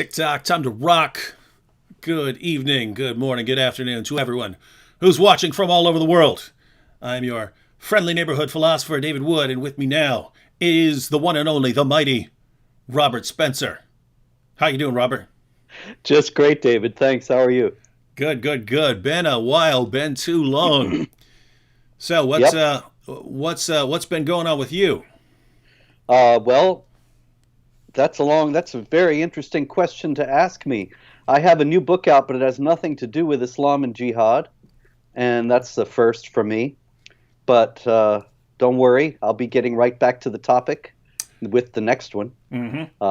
TikTok, time to rock. Good evening, good morning, good afternoon to everyone who's watching from all over the world. I'm your friendly neighborhood philosopher, David Wood, and with me now is the one and only, the mighty Robert Spencer. How you doing, Robert? Just great, David. Thanks. How are you? Good, good, good. Been a while, been too long. So Yep. what's been going on with you? Well, that's a very interesting question to ask me. I have a new book out, but it has nothing to do with Islam and jihad, and that's the first for me. But don't worry, I'll be getting right back to the topic with the next one,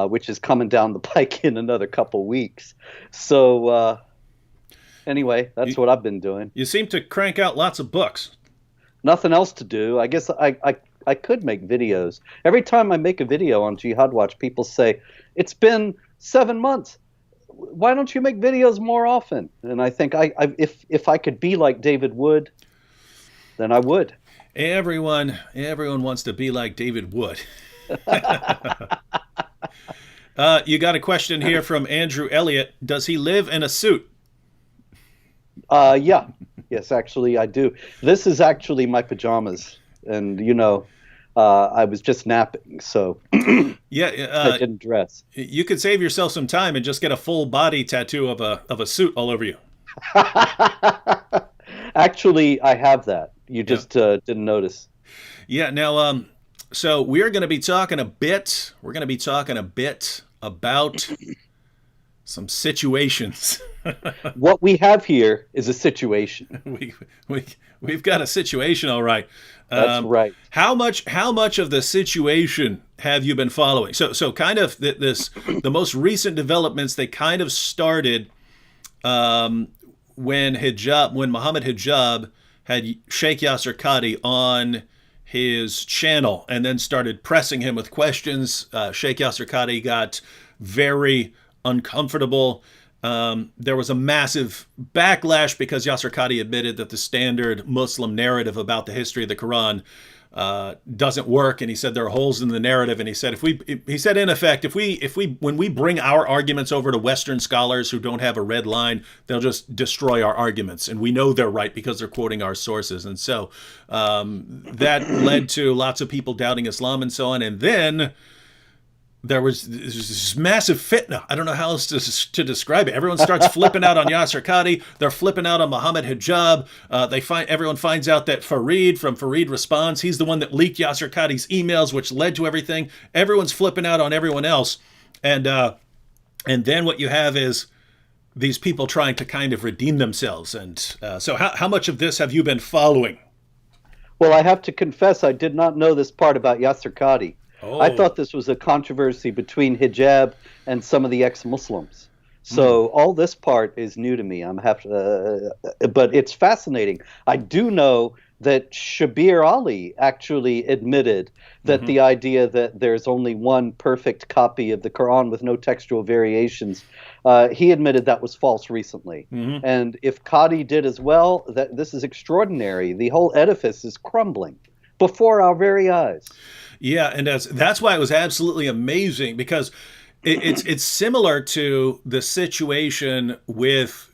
which is coming down the pike in another couple weeks. So anyway, that's You, what I've been doing. you seem to crank out lots of books. Nothing else to do. I guess I could make videos. Every time I make a video on Jihad Watch, people say, "It's been 7 months. Why don't you make videos more often?" And I think if I could be like David Wood, then I would. Everyone wants to be like David Wood. You got a question here from Andrew Elliott. Does he live in a suit? Yeah. Yes, actually, I do. This is actually my pajamas, and I was just napping, so Yeah, I didn't dress. you could save yourself some time and just get a full body tattoo of a suit all over you. Actually, I have that. You Yeah. just didn't notice. Yeah. Now, so we're going to be talking a bit. We're going to be talking a bit about some situations. What we have here is a situation. we we we've got a situation, all right. That's right. How much of the situation have you been following? So kind of the most recent developments, they kind of started when Mohammed Hijab had Sheikh Yasser Qadi on his channel and then started pressing him with questions. Sheikh Yasser Qadi got very uncomfortable. There was a massive backlash because Yasser Qadi admitted that the standard Muslim narrative about the history of the Quran doesn't work, and he said there are holes in the narrative. And he said in effect, if we when we bring our arguments over to Western scholars who don't have a red line, they'll just destroy our arguments, and we know they're right because they're quoting our sources. And so that led to lots of people doubting Islam and so on. And then there was this massive fitna. I don't know how else to describe it. Everyone starts flipping out on Yasser Qadi. They're flipping out on Mohammed Hijab. Everyone finds out that Fareed from Fareed Responds, he's the one that leaked Yasser Qadi's emails, which led to everything. Everyone's flipping out on everyone else, and then what you have is these people trying to kind of redeem themselves. And so, how much of this have you been following? Well, I have to confess, I did not know this part about Yasser Qadi. I Oh. thought this was a controversy between hijab and some of the ex-Muslims. So all this part is new to me. But it's fascinating. I do know that Shabir Ali actually admitted that the idea that there's only one perfect copy of the Quran with no textual variations, he admitted that was false recently. And if Qadi did as well, that this is extraordinary. The whole edifice is crumbling before our very eyes. Yeah, and that's why it was absolutely amazing because it's similar to the situation with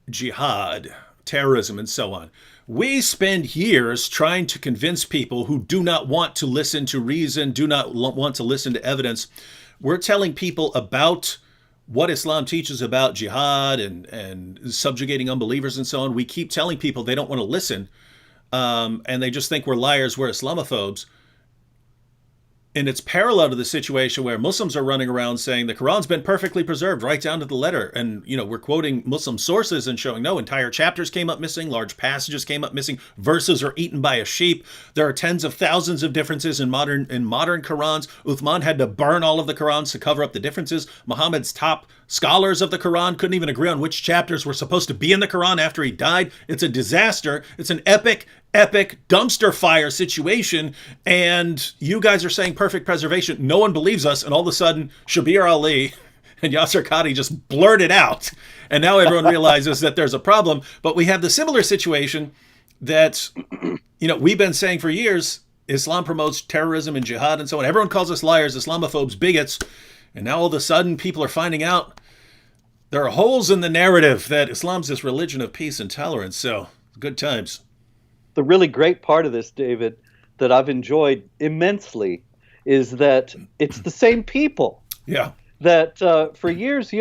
jihad, terrorism, and so on. We spend years trying to convince people who do not want to listen to reason, do not want to listen to evidence. We're telling people about what Islam teaches about jihad and subjugating unbelievers and so on. We keep telling people they don't want to listen, and they just think we're liars, we're Islamophobes. And it's parallel to the situation where Muslims are running around saying the Quran's been perfectly preserved right down to the letter. And, we're quoting Muslim sources and showing no, entire chapters came up missing, large passages came up missing, verses are eaten by a sheep. There are tens of thousands of differences in modern Qurans. Uthman had to burn all of the Qurans to cover up the differences. Muhammad's top scholars of the Quran couldn't even agree on which chapters were supposed to be in the Quran after he died. It's a disaster. It's an epic dumpster fire situation, and you guys are saying perfect preservation. No one believes us, and all of a sudden, Shabir Ali and Yasser Qadi just blurted out, and now everyone realizes that there's a problem. But we have the similar situation that we've been saying for years. Islam promotes terrorism and jihad and so on. Everyone calls us liars, Islamophobes, bigots, and now all of a sudden people are finding out There are holes in the narrative that Islam's this religion of peace and tolerance. So good times. The really great part of this, David, that I've enjoyed immensely is that it's the same people Yeah. that for years,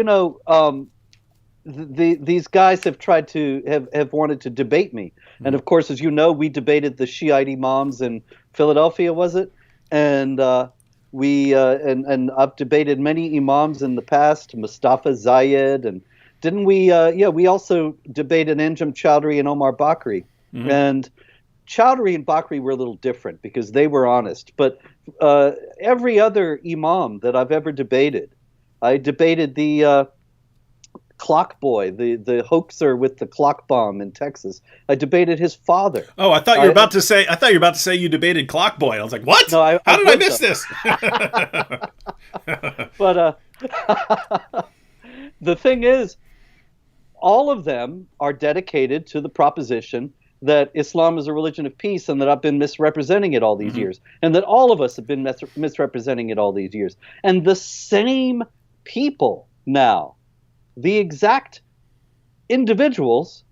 these guys have tried to have wanted to debate me. And of course, as you know, we debated the Shiite imams in Philadelphia, was it? And and I've debated many imams in the past, Mustafa Zayed, and didn't we? We also debated Anjem Chowdhury and Omar Bakri. And Chowdhury and Bakri were a little different because they were honest. But every other imam that I've ever debated, I debated the clock boy, the hoaxer with the clock bomb in Texas. I debated his father. Oh, I thought you were about to say. I thought you were about to say you debated Clock Boy. I was like, what? No, How did I miss this? But the thing is, all of them are dedicated to the proposition that Islam is a religion of peace and that I've been misrepresenting it all these years, and that all of us have been misrepresenting it all these years. And the same people now, the exact individuals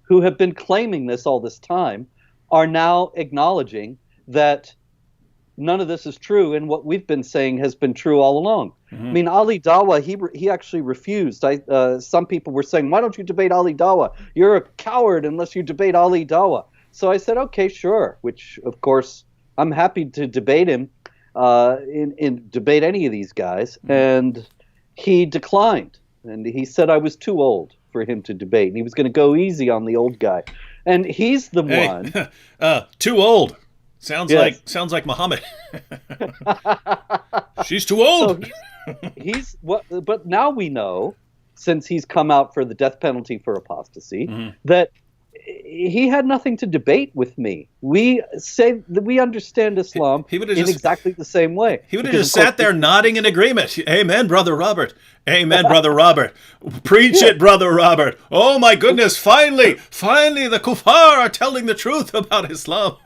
who have been claiming this all this time, are now acknowledging that none of this is true, and what we've been saying has been true all along. I mean, Ali Dawah, he actually refused. Some people were saying, why don't you debate Ali Dawah? You're a coward unless you debate Ali Dawah. So I said, okay, sure, which, of course, I'm happy to debate him, debate any of these guys. And he declined. And he said I was too old for him to debate. And he was going to go easy on the old guy. And he's the one. Too old. Sounds like Muhammad. She's too old. So but now we know, since he's come out for the death penalty for apostasy, that he had nothing to debate with me. We say that we understand Islam in exactly the same way. He would have just sat there nodding in agreement. Amen, Brother Robert. Amen, Brother Robert. Preach it, Brother Robert. Oh my goodness, finally the kuffar are telling the truth about Islam.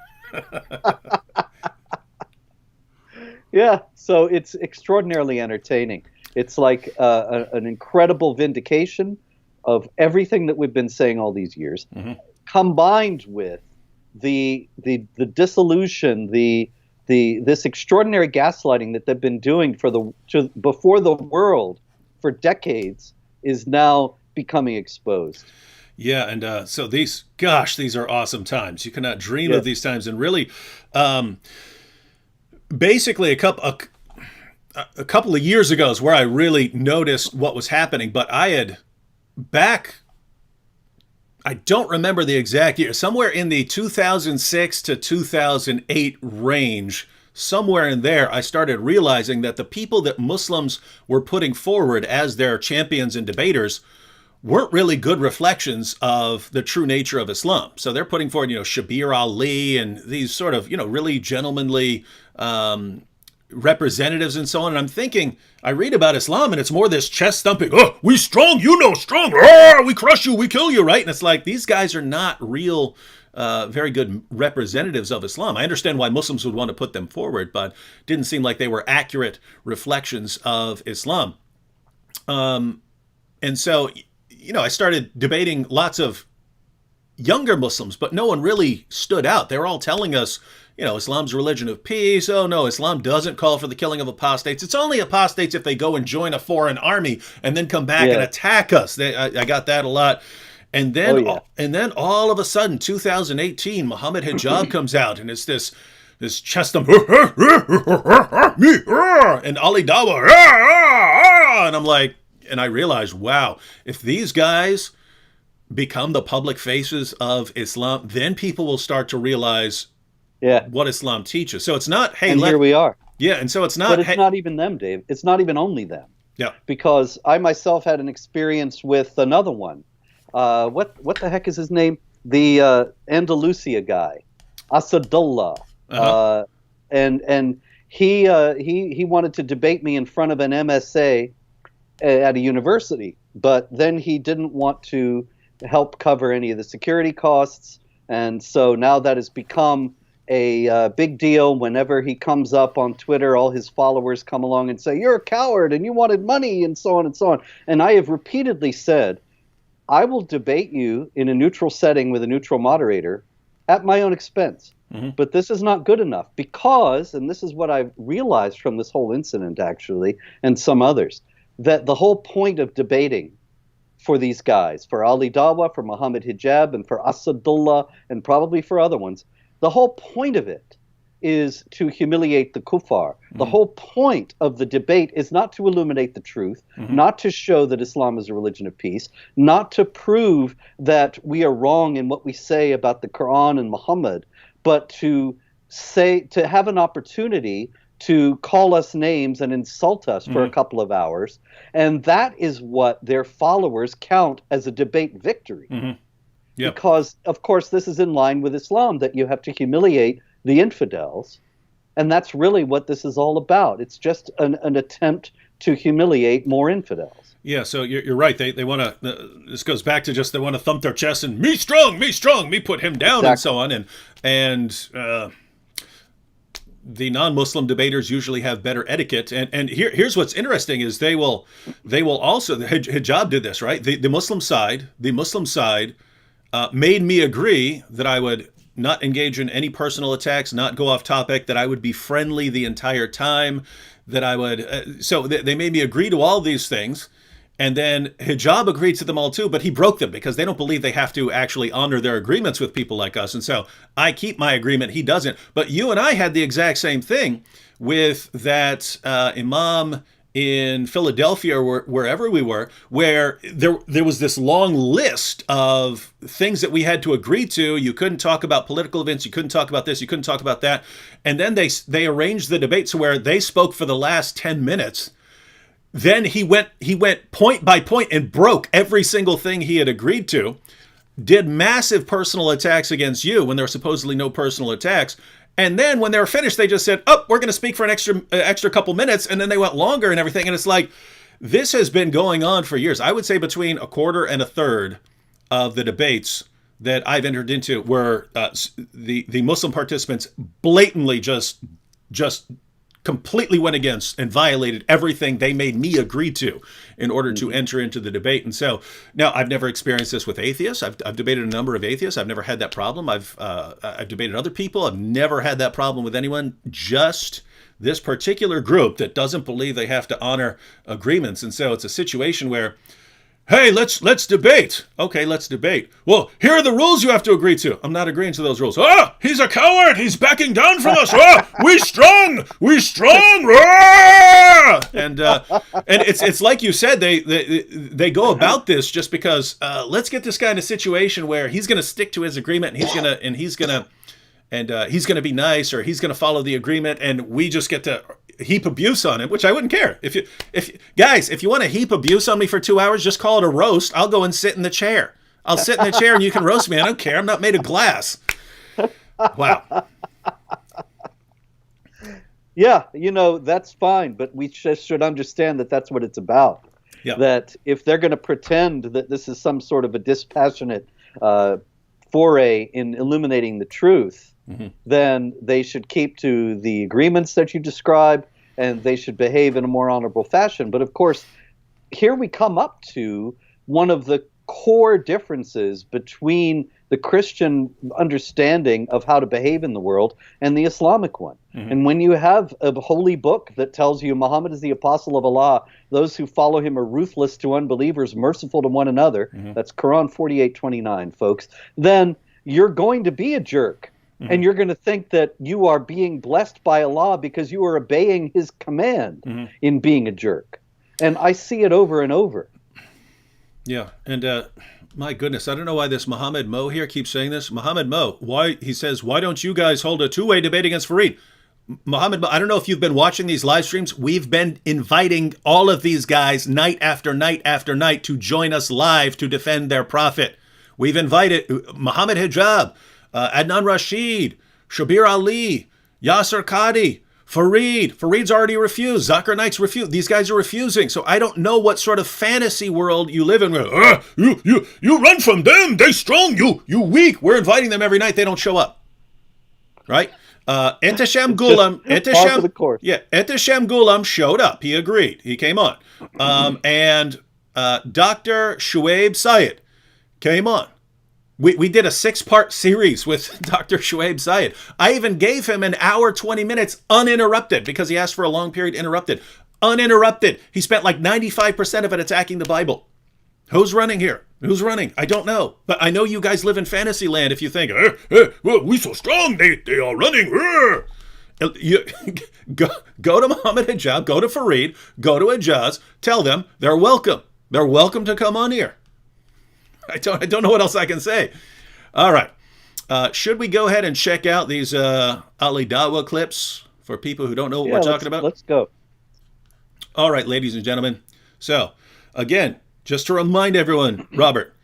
Yeah, so it's extraordinarily entertaining. It's like an incredible vindication of everything that we've been saying all these years, combined with the dissolution, this extraordinary gaslighting that they've been doing before the world for decades is now becoming exposed. Yeah, and so these are awesome times. You cannot dream of these times, and really, basically a couple of years ago is where I really noticed what was happening. But I don't remember the exact year, somewhere in the 2006 to 2008 range, somewhere in there, I started realizing that the people that Muslims were putting forward as their champions and debaters weren't really good reflections of the true nature of Islam. So they're putting forward, Shabir Ali and these sort of, really gentlemanly representatives and so on. And I'm thinking, I read about Islam and it's more this chest thumping, oh, we strong, strong, oh, we crush you, we kill you, right? And it's like, these guys are not real, very good representatives of Islam. I understand why Muslims would want to put them forward, but didn't seem like they were accurate reflections of Islam. And so, I started debating lots of younger Muslims, but no one really stood out. They were all telling us, Islam's a religion of peace. Oh, no, Islam doesn't call for the killing of apostates. It's only apostates if they go and join a foreign army and then come back and attack us. I got that a lot. And then, all of a sudden, 2018, Mohammed Hijab comes out, and it's this chest thump, and Ali Dawah, and I'm like, and I realized, wow, if these guys become the public faces of Islam, then people will start to realize what Islam teaches. So it's not, hey, here we are. Yeah, and so it's not. But it's not even them, Dave. It's not even only them. Yeah. Because I myself had an experience with another one. What the heck is his name? The Andalusia guy, Asadullah. And he wanted to debate me in front of an MSA at a university, but then he didn't want to help cover any of the security costs, and so now that has become a big deal whenever he comes up on Twitter. All his followers come along and say, "You're a coward and you wanted money," and so on and so on. And I have repeatedly said, I will debate you in a neutral setting with a neutral moderator at my own expense. But this is not good enough because, and this is what I've realized from this whole incident actually, and some others, that the whole point of debating for these guys, for Ali Dawah, for Mohammed Hijab, and for Asadullah, and probably for other ones, the whole point of it is to humiliate the kuffar. The whole point of the debate is not to illuminate the truth, not to show that Islam is a religion of peace, not to prove that we are wrong in what we say about the Quran and Muhammad, but to have an opportunity to call us names and insult us for a couple of hours. And that is what their followers count as a debate victory. Yep. Because, of course, this is in line with Islam, that you have to humiliate the infidels. And that's really what this is all about. It's just an attempt to humiliate more infidels. Yeah, so you're right. They want to. This goes back to just they want to thump their chest and me strong, me put him down, and so on. And the non-Muslim debaters usually have better etiquette. And here's what's interesting is they will also, the Hijab did this, right? The Muslim side made me agree that I would not engage in any personal attacks, not go off topic, that I would be friendly the entire time, that I would. So they made me agree to all these things. And then Hijab agreed to them all too, but he broke them because they don't believe they have to actually honor their agreements with people like us. And so I keep my agreement, he doesn't. But you and I had the exact same thing with that imam in Philadelphia or wherever we were, where there was this long list of things that we had to agree to. You couldn't talk about political events, you couldn't talk about this, you couldn't talk about that. And then they arranged the debate so where they spoke for the last 10 minutes. Then he went point by point and broke every single thing he had agreed to, did massive personal attacks against you when there were supposedly no personal attacks. And then when they were finished, they just said, "Oh, we're going to speak for an extra couple minutes." And then they went longer and everything. And it's like, this has been going on for years. I would say between a quarter and a third of the debates that I've entered into were the Muslim participants blatantly just completely went against and violated everything they made me agree to in order to enter into the debate. And so now I've never experienced this with atheists. I've debated a number of atheists. I've never had that problem. I've debated other people. I've never had that problem with anyone. Just this particular group that doesn't believe they have to honor agreements. And so it's a situation where, hey, let's debate. Okay, let's debate. Well, here are the rules you have to agree to. I'm not agreeing to those rules. He's a coward. He's backing down from us. We strong. And it's like you said, they go about this just because let's get this guy in a situation where he's going to stick to his agreement and he's going to be nice, or he's going to follow the agreement, and we just get to heap abuse on him, which I wouldn't care. If you want to heap abuse on me for 2 hours, just call it a roast. I'll go and sit in the chair. I'll sit in the chair and you can roast me. I don't care. I'm not made of glass. Wow. Yeah, that's fine, but we just should understand that that's what it's about. Yeah. That if they're going to pretend that this is some sort of a dispassionate foray in illuminating the truth, then they should keep to the agreements that you describe, and they should behave in a more honorable fashion. But of course, here we come up to one of the core differences between the Christian understanding of how to behave in the world and the Islamic one. And when you have a holy book that tells you Muhammad is the apostle of Allah, those who follow him are ruthless to unbelievers, merciful to one another, that's Quran 48:29, folks, then you're going to be a jerk. And you're going to think that you are being blessed by Allah because you are obeying his command in being a jerk. And I see it over and over. Yeah. And my goodness, I don't know why this Mohammed Mo here keeps saying this. Mohammed Mo, he says, why don't you guys hold a two-way debate against Fareed? Mohammed Mo, I don't know if you've been watching these live streams. We've been inviting all of these guys night after night after night to join us live to defend their prophet. We've invited Mohammed Hijab, Adnan Rashid, Shabir Ali, Yasser Qadi, Fareed. Fareed's already refused. Zakir Naik's refused. These guys are refusing. So I don't know what sort of fantasy world you live in. Where, you run from them. They strong. You weak. We're inviting them every night. They don't show up. right? Ehtisham Gulam, Par for the course. Ehtisham Gulam showed up. He agreed. He came on. And Dr. Shuaib Syed came on. We did a 6-part series with Dr. Shuaib Syed. I even gave him an hour, 20 minutes uninterrupted because he asked for a long period interrupted. Uninterrupted. He spent like 95% of it attacking the Bible. Who's running here? Who's running? I don't know. But I know you guys live in fantasy land if you think, well, we so strong, they are running. You, go to Mohammed Hijab, go to Fareed, go to Ijaz, tell them they're welcome. They're welcome to come on here. I don't know what else I can say. All right. Should we go ahead and check out these Ali Dawah clips for people who don't know what we're talking about? Let's go. All right, ladies and gentlemen. So, again, just to remind everyone, Robert,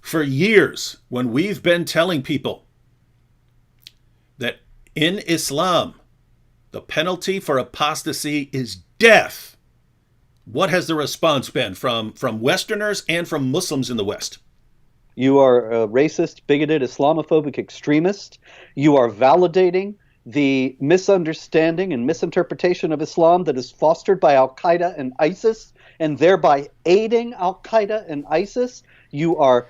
for years, when we've been telling people that in Islam, the penalty for apostasy is death, what has the response been from Westerners and from Muslims in the West? You are a racist, bigoted, Islamophobic extremist. You are validating the misunderstanding and misinterpretation of Islam that is fostered by Al-Qaeda and ISIS, and thereby aiding Al-Qaeda and ISIS. You are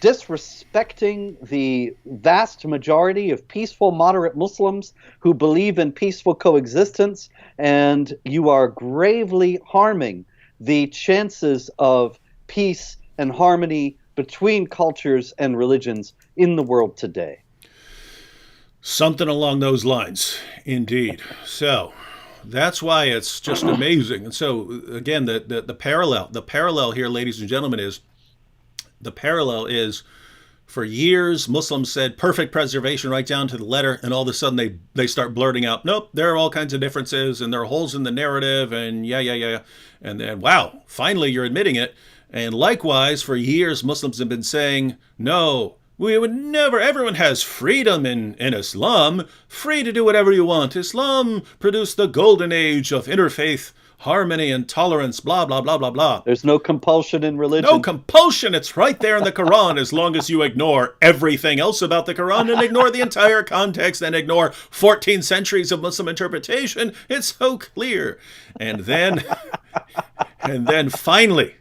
disrespecting the vast majority of peaceful, moderate Muslims who believe in peaceful coexistence, and you are gravely harming the chances of peace and harmony between cultures and religions in the world today. Something along those lines, indeed. So that's why it's just amazing. And so again, the parallel here, ladies and gentlemen, is for years Muslims said perfect preservation right down to the letter, and all of a sudden they start blurting out, nope, there are all kinds of differences and there are holes in the narrative, and yeah. And then, wow, finally you're admitting it. And likewise, for years, Muslims have been saying, no, we would never, everyone has freedom in Islam, free to do whatever you want. Islam produced the golden age of interfaith harmony and tolerance, blah, blah, blah, blah, blah. There's no compulsion in religion. No compulsion. It's right there in the Quran, as long as you ignore everything else about the Quran and ignore the entire context and ignore 14 centuries of Muslim interpretation. It's so clear. And then finally,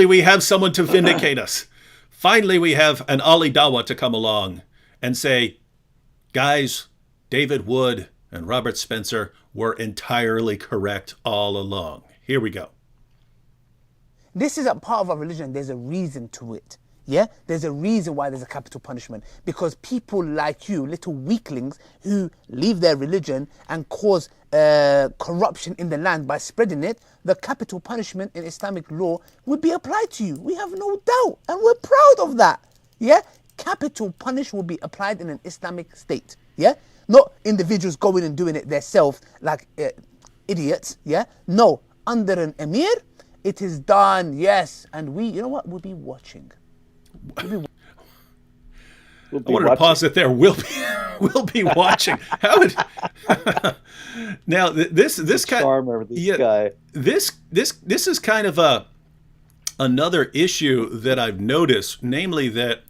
we have someone to vindicate us. Finally, we have an Ali Dawah to come along and say, guys, David Wood and Robert Spencer were entirely correct all along. Here we go. This is a part of our religion. There's a reason to it. Yeah? There's a reason why there's a capital punishment. Because people like you, little weaklings, who leave their religion and cause corruption in the land by spreading it, the capital punishment in Islamic law would be applied to you. We have no doubt. And we're proud of that. Yeah? Capital punishment will be applied in an Islamic state. Yeah? Not individuals going and doing it themselves like idiots. Yeah? No. Under an emir, it is done. Yes. And we, you know what? We'll be watching. I wanted to pause it there. We'll be watching. How would now this kind charmer, this guy. This is kind of another issue that I've noticed, namely that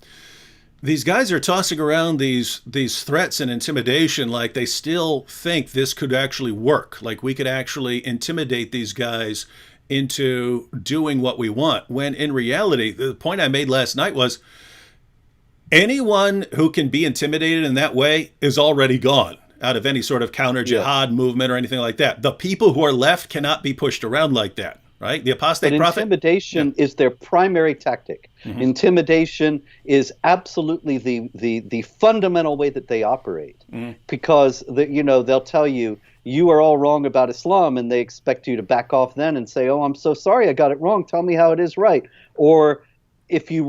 these guys are tossing around these threats and intimidation like they still think this could actually work, like we could actually intimidate these guys into doing what we want, when in reality, the point I made last night was anyone who can be intimidated in that way is already gone out of any sort of counter jihad movement or anything like that. The people who are left cannot be pushed around like that, right? The apostate prophet. Intimidation is their primary tactic. Mm-hmm. Intimidation is absolutely the fundamental way that they operate, because they'll tell you, you are all wrong about Islam, and they expect you to back off then and say, oh, I'm so sorry, I got it wrong. Tell me how it is right. Or if you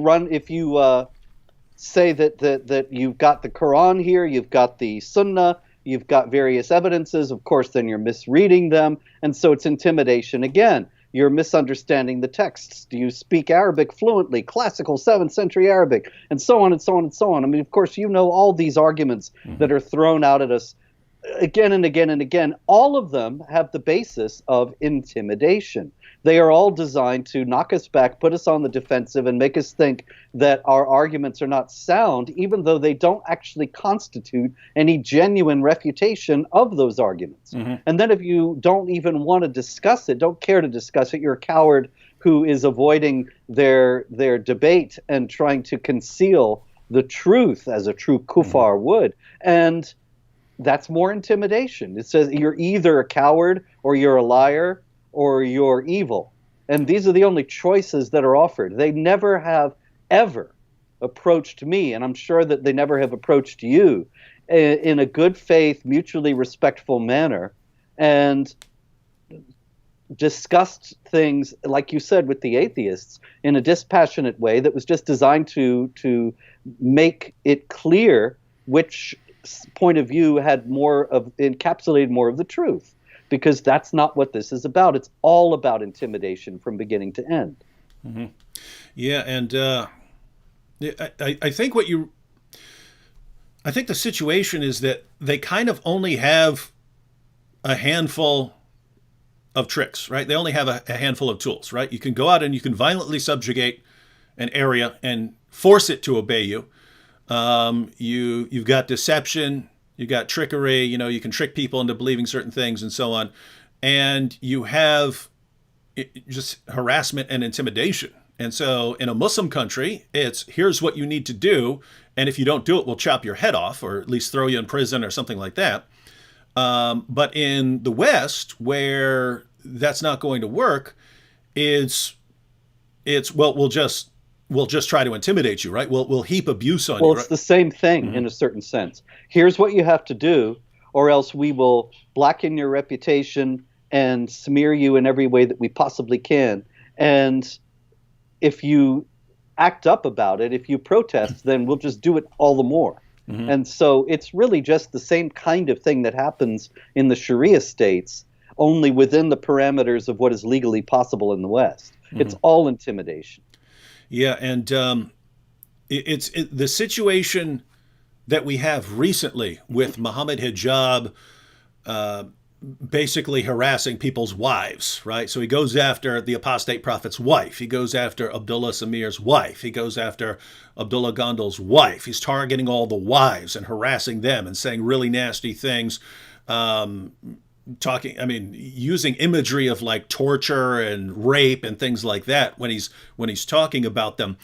say that you've got the Quran here, you've got the Sunnah, you've got various evidences, of course, then you're misreading them. And so it's intimidation again. You're misunderstanding the texts. Do you speak Arabic fluently, classical 7th century Arabic, and so on and so on and so on. I mean, of course, you know all these arguments that are thrown out at us again and again and again. All of them have the basis of intimidation. They are all designed to knock us back, put us on the defensive, and make us think that our arguments are not sound, even though they don't actually constitute any genuine refutation of those arguments. And then if you don't even want to discuss it, don't care to discuss it, you're a coward who is avoiding their debate and trying to conceal the truth as a true kuffar would. And that's more intimidation. It says you're either a coward or you're a liar or you're evil. And these are the only choices that are offered. They never have ever approached me, and I'm sure that they never have approached you in a good faith, mutually respectful manner, and discussed things, like you said, with the atheists in a dispassionate way that was just designed to make it clear which point of view had encapsulated more of the truth, because that's not what this is about. It's all about intimidation from beginning to end. Yeah, and I think I think the situation is that they kind of only have a handful of tricks, right? They only have a handful of tools, right? You can go out and you can violently subjugate an area and force it to obey you. You've got deception, you've got trickery, you can trick people into believing certain things and so on. And you have just harassment and intimidation. And so in a Muslim country, it's here's what you need to do. And if you don't do it, we'll chop your head off or at least throw you in prison or something like that. But in the West, where that's not going to work, it's well, we'll just try to intimidate you, right? We'll heap abuse on you. Well, it's the same thing in a certain sense. Here's what you have to do, or else we will blacken your reputation and smear you in every way that we possibly can. And if you act up about it, if you protest, then we'll just do it all the more. And so it's really just the same kind of thing that happens in the Sharia states, only within the parameters of what is legally possible in the West. It's all intimidation. Yeah, and it's the situation that we have recently with Mohammed Hijab basically harassing people's wives, right? So he goes after the apostate prophet's wife. He goes after Abdullah Samir's wife. He goes after Abdullah Gondal's wife. He's targeting all the wives and harassing them and saying really nasty things, using imagery of like torture and rape and things like that when he's talking about them.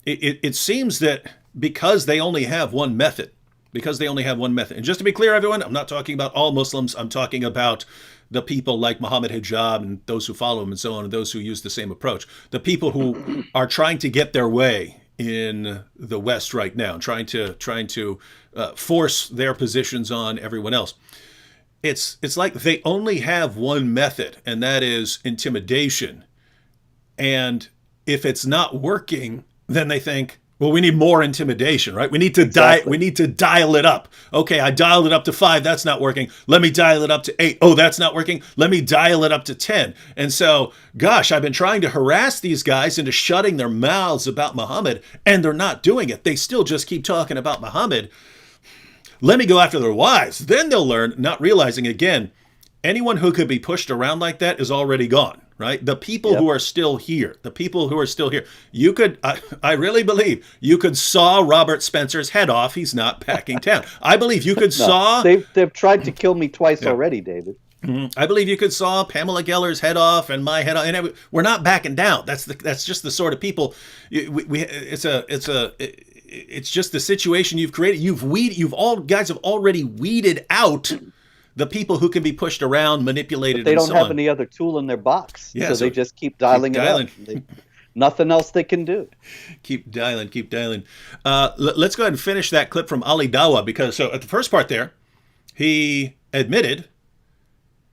It seems that because they only have one method, and just to be clear, everyone, I'm not talking about all Muslims. I'm talking about the people like Mohammed Hijab and those who follow him and so on, and those who use the same approach. The people who are trying to get their way in the West right now, trying to force their positions on everyone else. It's like they only have one method, and that is intimidation. And if it's not working, then they think, well, we need more intimidation, right? We need to dial it up. Okay, I dialed it up to 5. That's not working. Let me dial it up to 8. Oh, that's not working. Let me dial it up to 10. And so, gosh, I've been trying to harass these guys into shutting their mouths about Muhammad, and they're not doing it. They still just keep talking about Muhammad. Let me go after their wives. Then they'll learn, not realizing, again, anyone who could be pushed around like that is already gone, right? The people who are still here, you could, I really believe, you could saw Robert Spencer's head off. He's not backing down. I believe you could saw... They've tried to kill me twice already, David. I believe you could saw Pamela Geller's head off and my head off. And we're not backing down. That's just the sort of people... It's just the situation you've created. Guys have already weeded out the people who can be pushed around, manipulated, but they and don't so have on. any other tool in their box, Yeah, so they just keep dialing it up. Nothing else they can do. Keep dialing. Let's go ahead and finish that clip from Ali Dawah, because so at the first part there, he admitted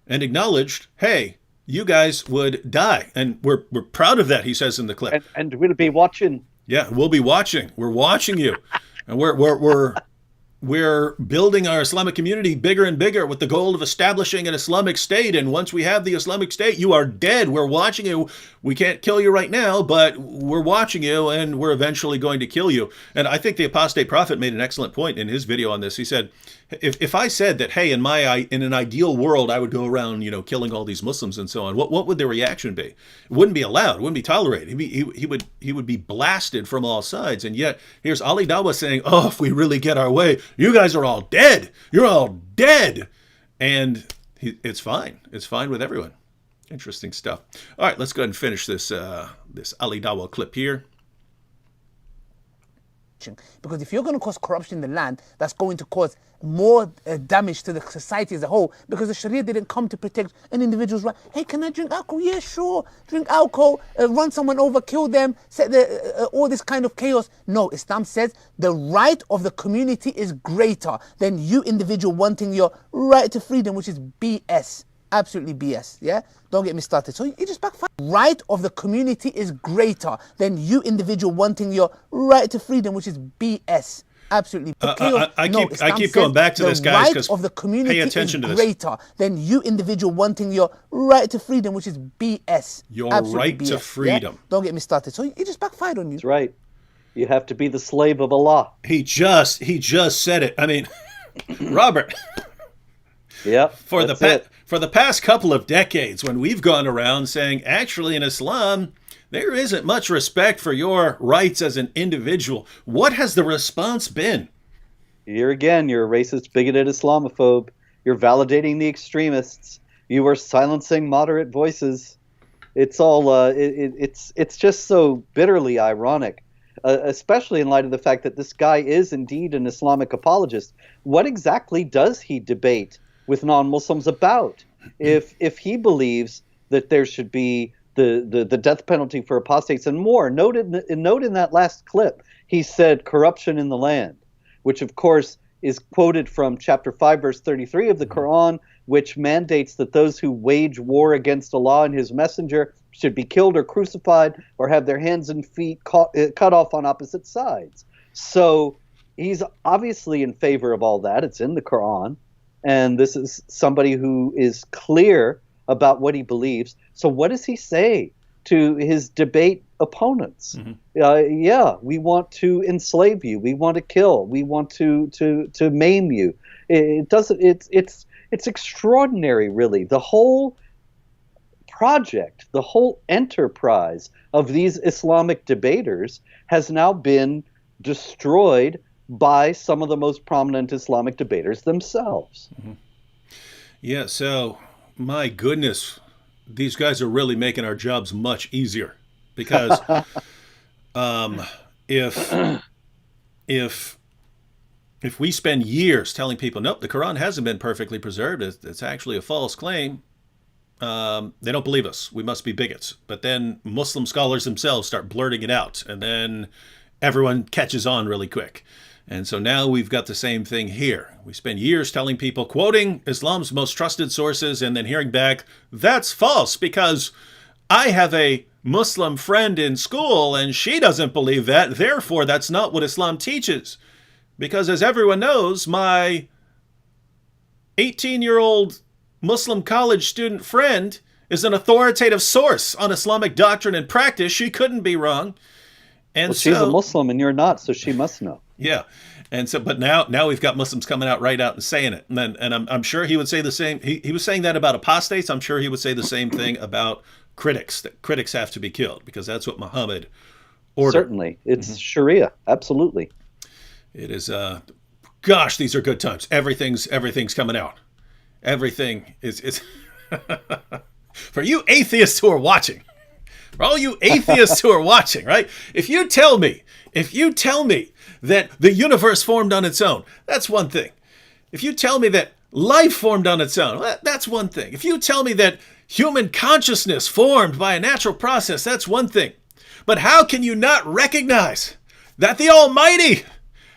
and acknowledged, hey, you guys would die, and we're proud of that, he says in the clip. And we'll be watching. Yeah, we'll be watching. We're watching you, and we're building our Islamic community bigger and bigger with the goal of establishing an Islamic state. And once we have the Islamic state, you are dead. We're watching you. We can't kill you right now, but we're watching you, and we're eventually going to kill you. And I think the apostate prophet made an excellent point in his video on this. He said, if I said that, hey, in an ideal world, I would go around, killing all these Muslims and so on, what would the reaction be? It wouldn't be allowed. It wouldn't be tolerated. He would be blasted from all sides. And yet here's Ali Dawah saying, oh, if we really get our way, you guys are all dead. You're all dead. And it's fine. It's fine with everyone. Interesting stuff. All right, let's go ahead and finish this Ali Dawah clip here. Because if you're going to cause corruption in the land, that's going to cause more damage to the society as a whole, because the Sharia didn't come to protect an individual's right. Hey, can I drink alcohol? Yeah, sure. Drink alcohol, run someone over, kill them, set all this kind of chaos. No, Islam says the right of the community is greater than you individual wanting your right to freedom, which is BS. Absolutely BS, yeah? Don't get me started. So you just backfire. Right of the community is greater than you individual wanting your right to freedom, which is BS. Absolutely. I keep going back to this, guys, because of the community pay attention is to greater than you individual wanting your right to freedom, which is BS. Your Absolutely right BS, to freedom. Yeah? Don't get me started. So you just backfired on you. That's right. You have to be the slave of Allah. He just said it. I mean, Robert. Yep. For the past couple of decades, when we've gone around saying, actually, in Islam, there isn't much respect for your rights as an individual, what has the response been? Here again, you're a racist, bigoted Islamophobe. You're validating the extremists. You are silencing moderate voices. It's all it's just so bitterly ironic, especially in light of the fact that this guy is indeed an Islamic apologist. What exactly does he debate with non-Muslims about? If he believes that there should be the death penalty for apostates and more. Note in that last clip, he said corruption in the land, which of course is quoted from chapter 5, verse 33 of the Quran, which mandates that those who wage war against Allah and his messenger should be killed or crucified or have their hands and feet cut off on opposite sides. So he's obviously in favor of all that. It's in the Quran. And this is somebody who is clear about what he believes. So what does he say to his debate opponents? Yeah, we want to enslave you. We want to kill. We want to maim you. It's extraordinary, really. The whole project, the whole enterprise of these Islamic debaters has now been destroyed by some of the most prominent Islamic debaters themselves. Yeah, so my goodness, these guys are really making our jobs much easier, because if we spend years telling people, nope, the Quran hasn't been perfectly preserved, it's actually a false claim, they don't believe us. We must be bigots. But then Muslim scholars themselves start blurting it out, and then everyone catches on really quick. And so now we've got the same thing here. We spend years telling people, quoting Islam's most trusted sources, and then hearing back, that's false because I have a Muslim friend in school and she doesn't believe that. Therefore, that's not what Islam teaches. Because as everyone knows, my 18-year-old Muslim college student friend is an authoritative source on Islamic doctrine and practice. She couldn't be wrong. And she's a Muslim and you're not, so she must know. Yeah. And so, but now we've got Muslims coming out right out and saying it. And I'm sure he would say the same. He was saying that about apostates. I'm sure he would say the same thing about critics, that critics have to be killed, because that's what Muhammad ordered. Certainly. It's Sharia. Absolutely. It is, gosh, these are good times. Everything's coming out. Everything is for you atheists who are watching. For all you atheists who are watching, right? If you tell me that the universe formed on its own, that's one thing. If you tell me that life formed on its own, that's one thing. If you tell me that human consciousness formed by a natural process, that's one thing. But how can you not recognize that the Almighty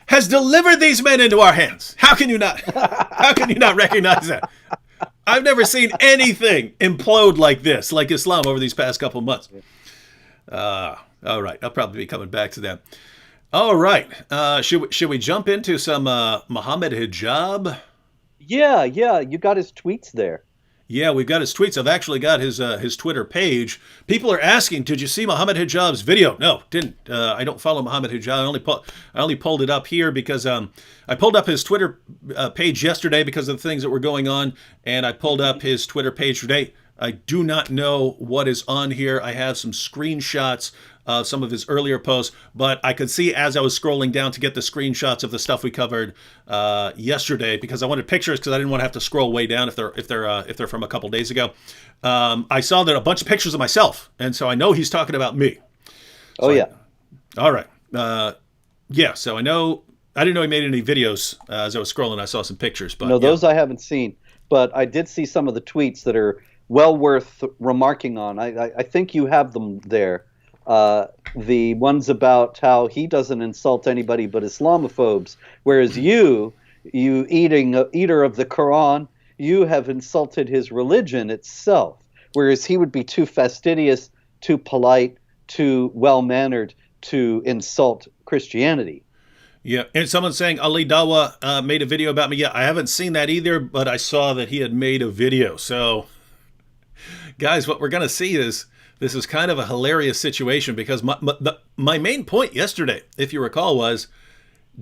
has delivered these men into our hands? How can you not? How can you not recognize that? I've never seen anything implode like this, like Islam, over these past couple months. All right, I'll probably be coming back to that. All right, should we jump into some Mohammed Hijab? Yeah, you got his tweets there. Yeah, we've got his tweets. I've actually got his Twitter page. People are asking, "Did you see Mohammed Hijab's video?" No, didn't. I don't follow Mohammed Hijab. I only pulled it up here because I pulled up his Twitter page yesterday because of the things that were going on, and I pulled up his Twitter page today. I do not know what is on here. I have some screenshots of some of his earlier posts, but I could see as I was scrolling down to get the screenshots of the stuff we covered yesterday, because I wanted pictures because I didn't want to have to scroll way down if they're from a couple days ago. I saw that a bunch of pictures of myself, and so I know he's talking about me. So Oh yeah. All right. Yeah. So I didn't know he made any videos. As I was scrolling, I saw some pictures, but No, yeah. those I haven't seen, but I did see some of the tweets that are well worth remarking on. I think you have them there. The ones about how he doesn't insult anybody but Islamophobes, whereas you eater of the Quran, you have insulted his religion itself, whereas he would be too fastidious, too polite, too well-mannered to insult Christianity. Yeah, and someone's saying Ali Dawah made a video about me. Yeah, I haven't seen that either, but I saw that he had made a video. So, guys, what we're going to see is this is kind of a hilarious situation, because my main point yesterday, if you recall, was,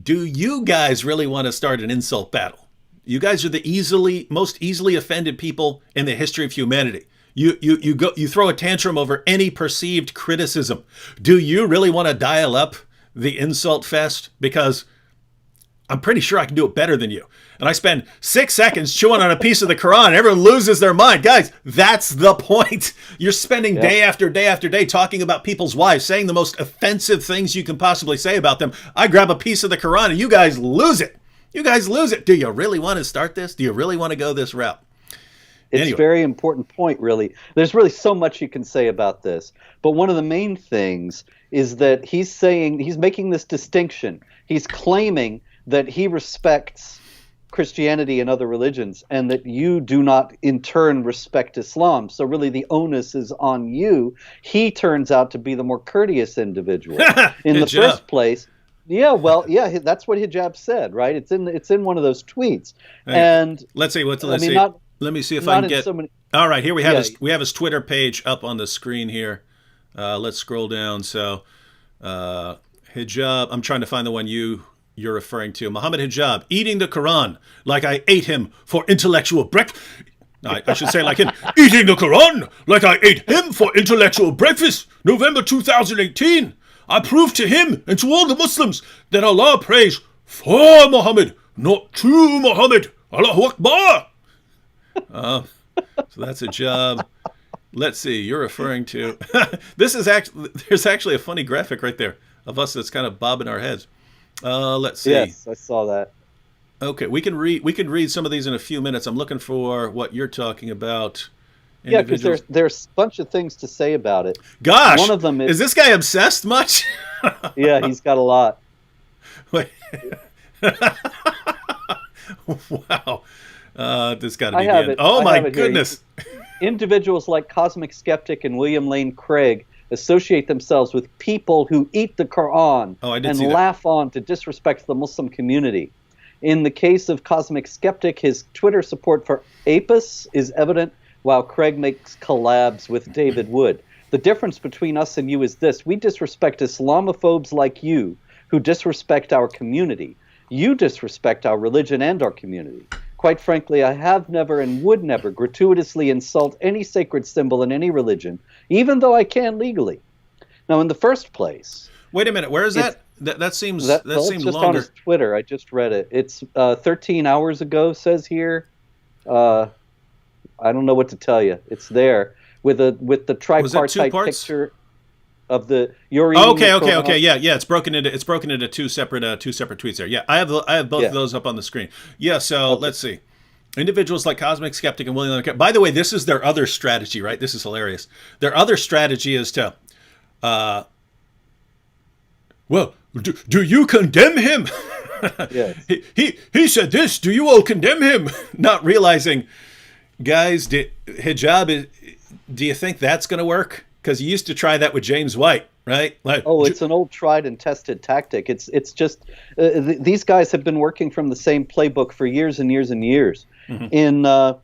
do you guys really want to start an insult battle? You guys are the most easily offended people in the history of humanity. You throw a tantrum over any perceived criticism. Do you really want to dial up the insult fest? Because I'm pretty sure I can do it better than you. And I spend 6 seconds chewing on a piece of the Quran. Everyone loses their mind. Guys, that's the point. You're spending day after day after day talking about people's wives, saying the most offensive things you can possibly say about them. I grab a piece of the Quran and you guys lose it. You guys lose it. Do you really want to start this? Do you really want to go this route? It's a very important point, really. There's really so much you can say about this. But one of the main things is that he's making this distinction. He's claiming that he respects Christianity and other religions, and that you do not in turn respect Islam. So really the onus is on you. He turns out to be the more courteous individual. In the first place, that's what Hijab said, right? It's in one of those tweets. And let's see let me see if I can get all right, here we have his Twitter page up on the screen here. Let's scroll down. So Hijab, I'm trying to find the one you're referring to. Mohammed Hijab, eating the Quran like I ate him for intellectual breakfast. I should say like him, eating the Quran like I ate him for intellectual breakfast. November 2018. I proved to him and to all the Muslims that Allah prays for Muhammad, not to Muhammad. Allahu Akbar. So that's Hijab. Let's see. You're referring to there's actually a funny graphic right there of us that's kind of bobbing our heads. Let's see. Yes, I saw that. Okay, we can read some of these in a few minutes. I'm looking for what you're talking about. Yeah, because there's a bunch of things to say about it. Gosh, one of them is this guy obsessed much? Yeah, he's got a lot. Wait. Wow. This got to be the end. Oh my goodness. Individuals like Cosmic Skeptic and William Lane Craig associate themselves with people who eat the Quran and laugh on to disrespect the Muslim community. In the case of Cosmic Skeptic, his Twitter support for Apis is evident, while Craig makes collabs with David Wood. The difference between us and you is this: we disrespect Islamophobes like you who disrespect our community. You disrespect our religion and our community. Quite frankly, I have never and would never gratuitously insult any sacred symbol in any religion, even though I can legally. Now, in the first place... Wait a minute, where is that? That seems seems longer. On his Twitter, I just read it. It's 13 hours ago, says here. I don't know what to tell you. It's there with the tripartite picture of the you're eating okay. Yeah. It's broken into two separate tweets there. Yeah, I have both of those up on the screen. Yeah, so let's see. Individuals like Cosmic Skeptic and William Lane. By the way, this is their other strategy, right? This is hilarious. Their other strategy is to well, do you condemn him? Yes. He said this. Do you all condemn him? Not realizing, guys, Hijab, do you think that's going to work? Because you used to try that with James White, right? Like, it's an old tried and tested tactic. It's just these guys have been working from the same playbook for years and years and years. Mm-hmm.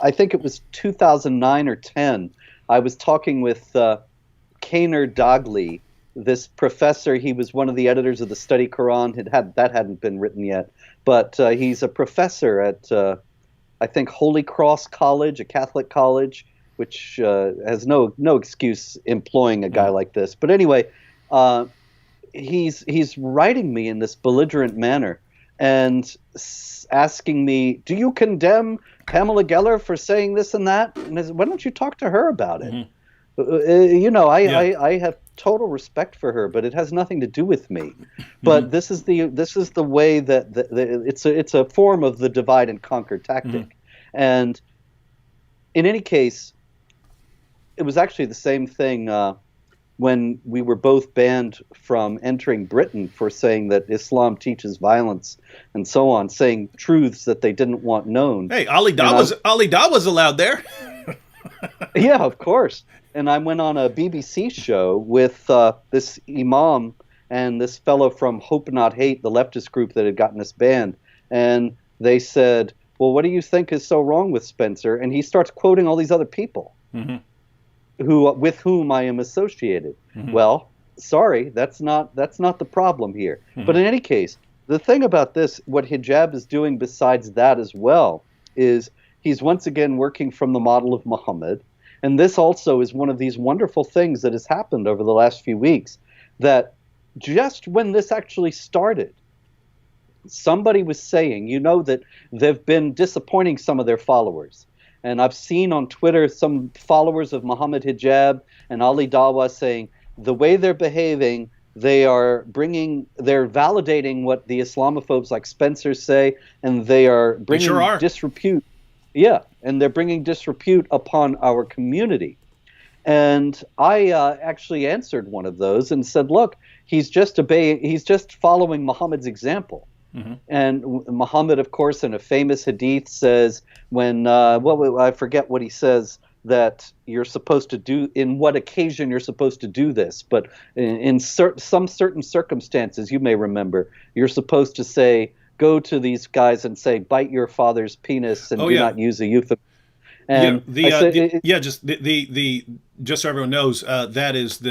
I think it was 2009 or 10. I was talking with Kaner Dagli, this professor. He was one of the editors of the Study Quran. That hadn't been written yet, but he's a professor at I think Holy Cross College, a Catholic college, which has no excuse employing a guy like this. But anyway, he's writing me in this belligerent manner and asking me, "Do you condemn Pamela Geller for saying this and that?" And I said, "Why don't you talk to her about it?" I have total respect for her, but it has nothing to do with me. But this is the way that it's a form of the divide and conquer tactic. And in any case, it was actually the same thing when we were both banned from entering Britain for saying that Islam teaches violence and so on, saying truths that they didn't want known. Hey, Ali Dawah was allowed there. Yeah, of course. And I went on a BBC show with this imam and this fellow from Hope Not Hate, the leftist group that had gotten us banned. And they said, "Well, what do you think is so wrong with Spencer?" And he starts quoting all these other people with whom I am associated. Well, sorry, that's not the problem here. But in any case, the thing about this, what hijab is doing besides that as well, is he's once again working from the model of Muhammad. And this also is one of these wonderful things that has happened over the last few weeks, that just when this actually started, somebody was saying, that they've been disappointing some of their followers. And I've seen on Twitter some followers of Mohammed Hijab and Ali Dawah saying the way they're behaving, they're validating what the Islamophobes like Spencer say, and they are bringing disrepute. Yeah, and they're bringing disrepute upon our community. And I actually answered one of those and said, look, he's just following Muhammad's example. And Muhammad, of course, in a famous hadith says, when I forget what he says, that you're supposed to do, in what occasion you're supposed to do this, but in some certain circumstances, you may remember, you're supposed to say, go to these guys and say, bite your father's penis and do not use a euphemism. And just so everyone knows, that is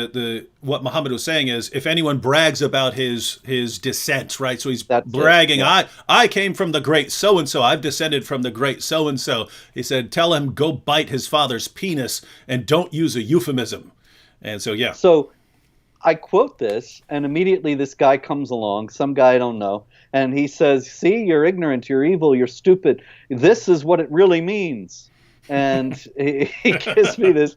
what Muhammad was saying is, if anyone brags about his descent, right? So he's bragging, I came from the great so-and-so, I've descended from the great so-and-so. He said, tell him, go bite his father's penis and don't use a euphemism. And so, yeah. So I quote this, and immediately this guy comes along, some guy I don't know, and he says, see, you're ignorant, you're evil, you're stupid. This is what it really means. And he gives me this.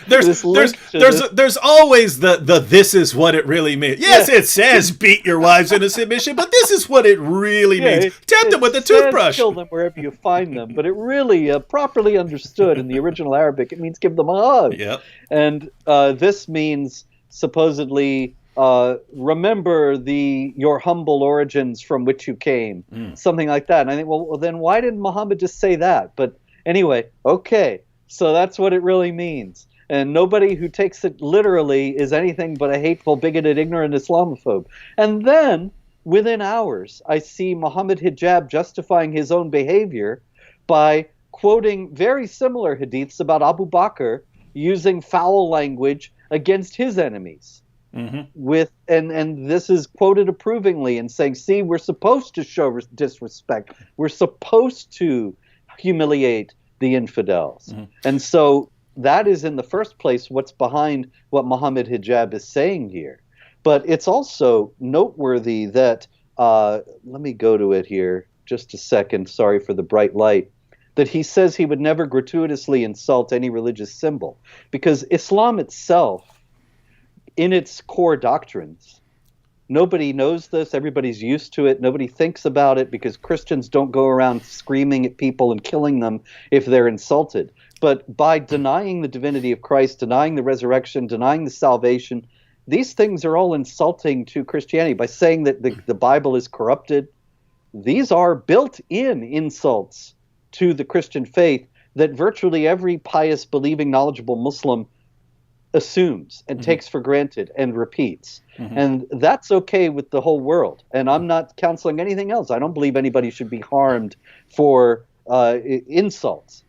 There's always the this is what it really means. Yes, it says beat your wives into submission, but this is what it really means. Tempt them with a toothbrush. Kill them wherever you find them. But it really, properly understood in the original Arabic, it means give them a hug. Yep. And this means supposedly remember your humble origins from which you came, something like that. And I think, well, then why didn't Muhammad just say that? But anyway, okay, so that's what it really means. And nobody who takes it literally is anything but a hateful, bigoted, ignorant Islamophobe. And then, within hours, I see Mohammed Hijab justifying his own behavior by quoting very similar hadiths about Abu Bakr using foul language against his enemies. And this is quoted approvingly and saying, see, we're supposed to show disrespect. We're supposed to humiliate the infidels. And so that is in the first place what's behind what Mohammed Hijab is saying here. But it's also noteworthy that, let me go to it here just a second, sorry for the bright light, that he says he would never gratuitously insult any religious symbol, because Islam itself, in its core doctrines, nobody knows this, everybody's used to it, nobody thinks about it, because Christians don't go around screaming at people and killing them if they're insulted. But by denying the divinity of Christ, denying the resurrection, denying the salvation, these things are all insulting to Christianity. By saying that the Bible is corrupted, these are built-in insults to the Christian faith that virtually every pious, believing, knowledgeable Muslim assumes and takes for granted and repeats. And that's okay with the whole world. And I'm not counseling anything else. I don't believe anybody should be harmed for insults.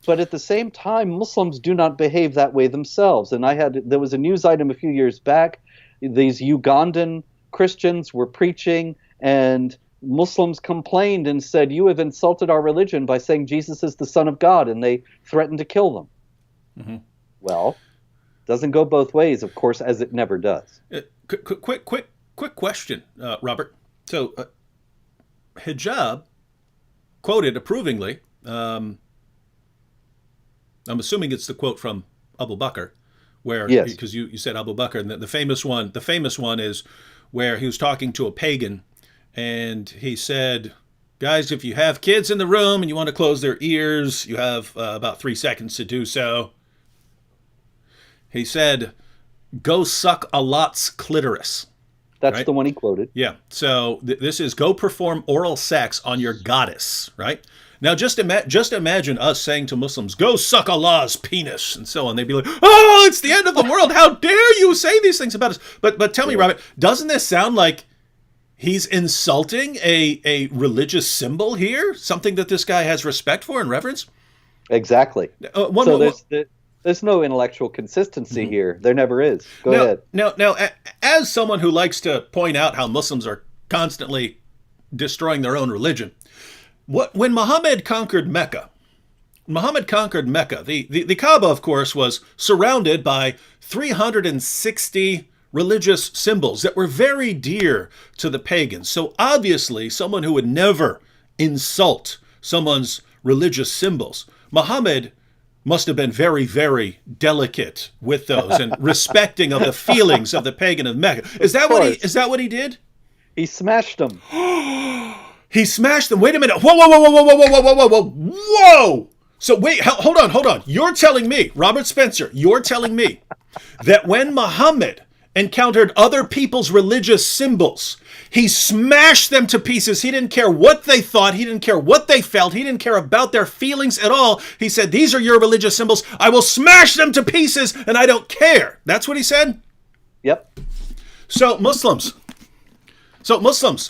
But at the same time, Muslims do not behave that way themselves. And there was a news item a few years back. These Ugandan Christians were preaching, and Muslims complained and said, "You have insulted our religion by saying Jesus is the Son of God," and they threatened to kill them. Mm-hmm. Well, doesn't go both ways, of course, as it never does. Quick question, Robert. So, Hijab quoted approvingly. I'm assuming it's the quote from Abu Bakr, where yes, because you said Abu Bakr, and the famous one is where he was talking to a pagan, and he said, "Guys, if you have kids in the room and you want to close their ears, you have about 3 seconds to do so." He said, "Go suck a lot's clitoris." That's right? the one he quoted. Yeah. So this is go perform oral sex on your goddess, right? Now, just imagine us saying to Muslims, "Go suck Allah's penis," and so on. They'd be like, "Oh, it's the end of the world. How dare you say these things about us?" But tell me, Robert, doesn't this sound like he's insulting a religious symbol here? Something that this guy has respect for and reverence? Exactly. There's no intellectual consistency here. There never is. Go ahead. Now, as someone who likes to point out how Muslims are constantly destroying their own religion, when Muhammad conquered Mecca, the Kaaba, of course, was surrounded by 360 religious symbols that were very dear to the pagans. So obviously, someone who would never insult someone's religious symbols, Muhammad must have been very, very delicate with those and respecting of the feelings of the pagan of Mecca. Is that what he did? He smashed them. He smashed them. Wait a minute. Whoa. So wait, hold on. You're telling me, Robert Spencer, that when Muhammad encountered other people's religious symbols, he smashed them to pieces. He didn't care what they thought. He didn't care what they felt. He didn't care about their feelings at all. He said, "These are your religious symbols. I will smash them to pieces, and I don't care." That's what he said? Yep. So Muslims,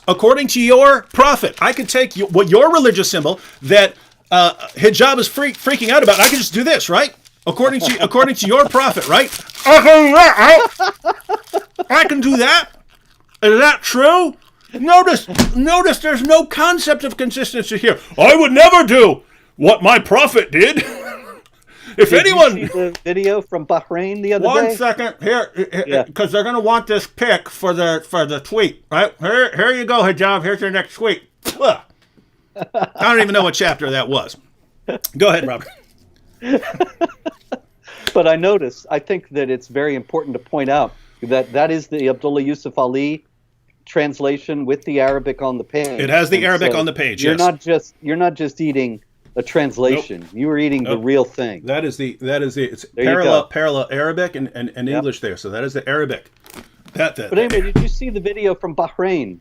according to your prophet, I could take your religious symbol that hijab is freaking out about. I can just do this, right? According to your prophet, right? I can do that. Is that true? Notice there's no concept of consistency here. I would never do what my prophet did. Did anyone you see the video from Bahrain the other day? 1 second here, because they're going to want this pic for the tweet, right? Here you go, Hijab. Here's your next tweet. I don't even know what chapter that was. Go ahead, Robert. But I think that it's very important to point out that is the Abdullah Yusuf Ali translation with the Arabic on the page. It has the Arabic on the page. You're not just eating a translation. Nope. You were eating the real thing. That is it's parallel Arabic and English there. So that is the Arabic. But anyway, did you see the video from Bahrain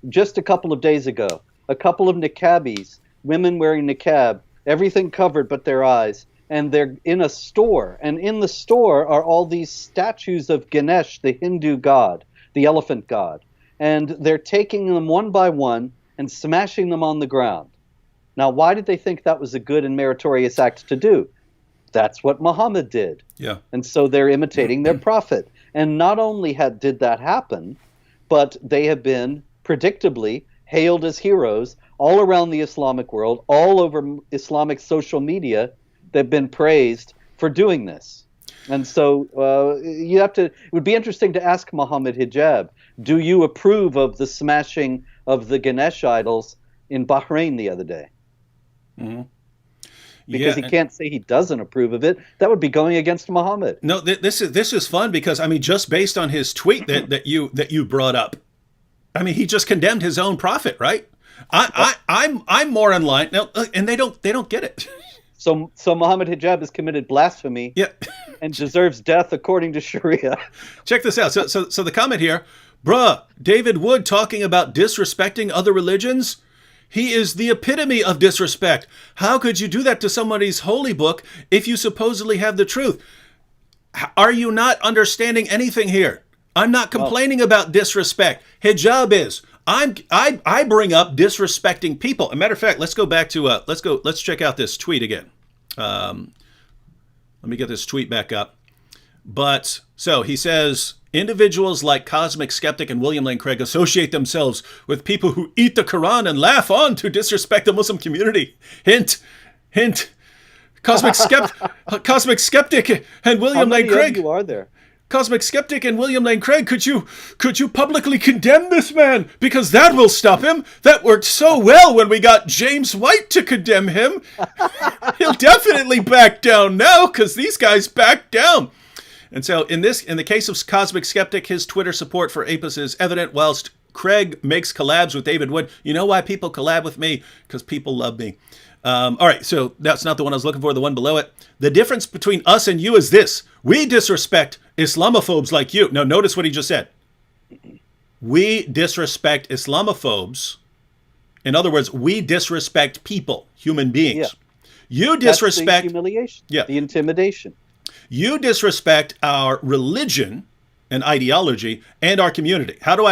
just a couple of days ago? A couple of niqabis, women wearing niqab, everything covered but their eyes, and they're in a store. And in the store are all these statues of Ganesh, the Hindu god, the elephant god. And they're taking them one by one and smashing them on the ground. Now, why did they think that was a good and meritorious act to do? That's what Muhammad did. Yeah. And so they're imitating their prophet. And not only did that happen, but they have been predictably hailed as heroes all around the Islamic world, all over Islamic social media. They've been praised for doing this. And so it would be interesting to ask Mohammed Hijab, do you approve of the smashing of the Ganesh idols in Bahrain the other day? Mm-hmm. Because he can't say he doesn't approve of it. That would be going against Muhammad. No, this is fun because just based on his tweet that you brought up, he just condemned his own prophet, right? I'm more in line now, and they don't get it. So Mohammed Hijab has committed blasphemy, and deserves death according to Sharia. Check this out. So the comment here, bruh, David Wood talking about disrespecting other religions. He is the epitome of disrespect. How could you do that to somebody's holy book if you supposedly have the truth? Are you not understanding anything here? I'm not complaining about disrespect. Hijab is. I bring up disrespecting people. As a matter of fact, let's go back to let's check out this tweet again. Let me get this tweet back up. But so he says, individuals like Cosmic Skeptic and William Lane Craig associate themselves with people who eat the Quran and laugh on to disrespect the Muslim community. Hint, hint. Cosmic Skeptic and William Lane Craig. How many of you are there? Cosmic Skeptic and William Lane Craig, could you publicly condemn this man? Because that will stop him. That worked so well when we got James White to condemn him. He'll definitely back down now because these guys back down. And so in the case of Cosmic Skeptic, his Twitter support for APIS is evident, whilst Craig makes collabs with David Wood. You know why people collab with me? Because people love me. All right, so that's not the one I was looking for, the one below it. The difference between us and you is this. We disrespect Islamophobes like you. Now, notice what he just said. We disrespect Islamophobes. In other words, we disrespect people, human beings. Yeah. You disrespect... That's the humiliation, the intimidation. You disrespect our religion and ideology and our community. How do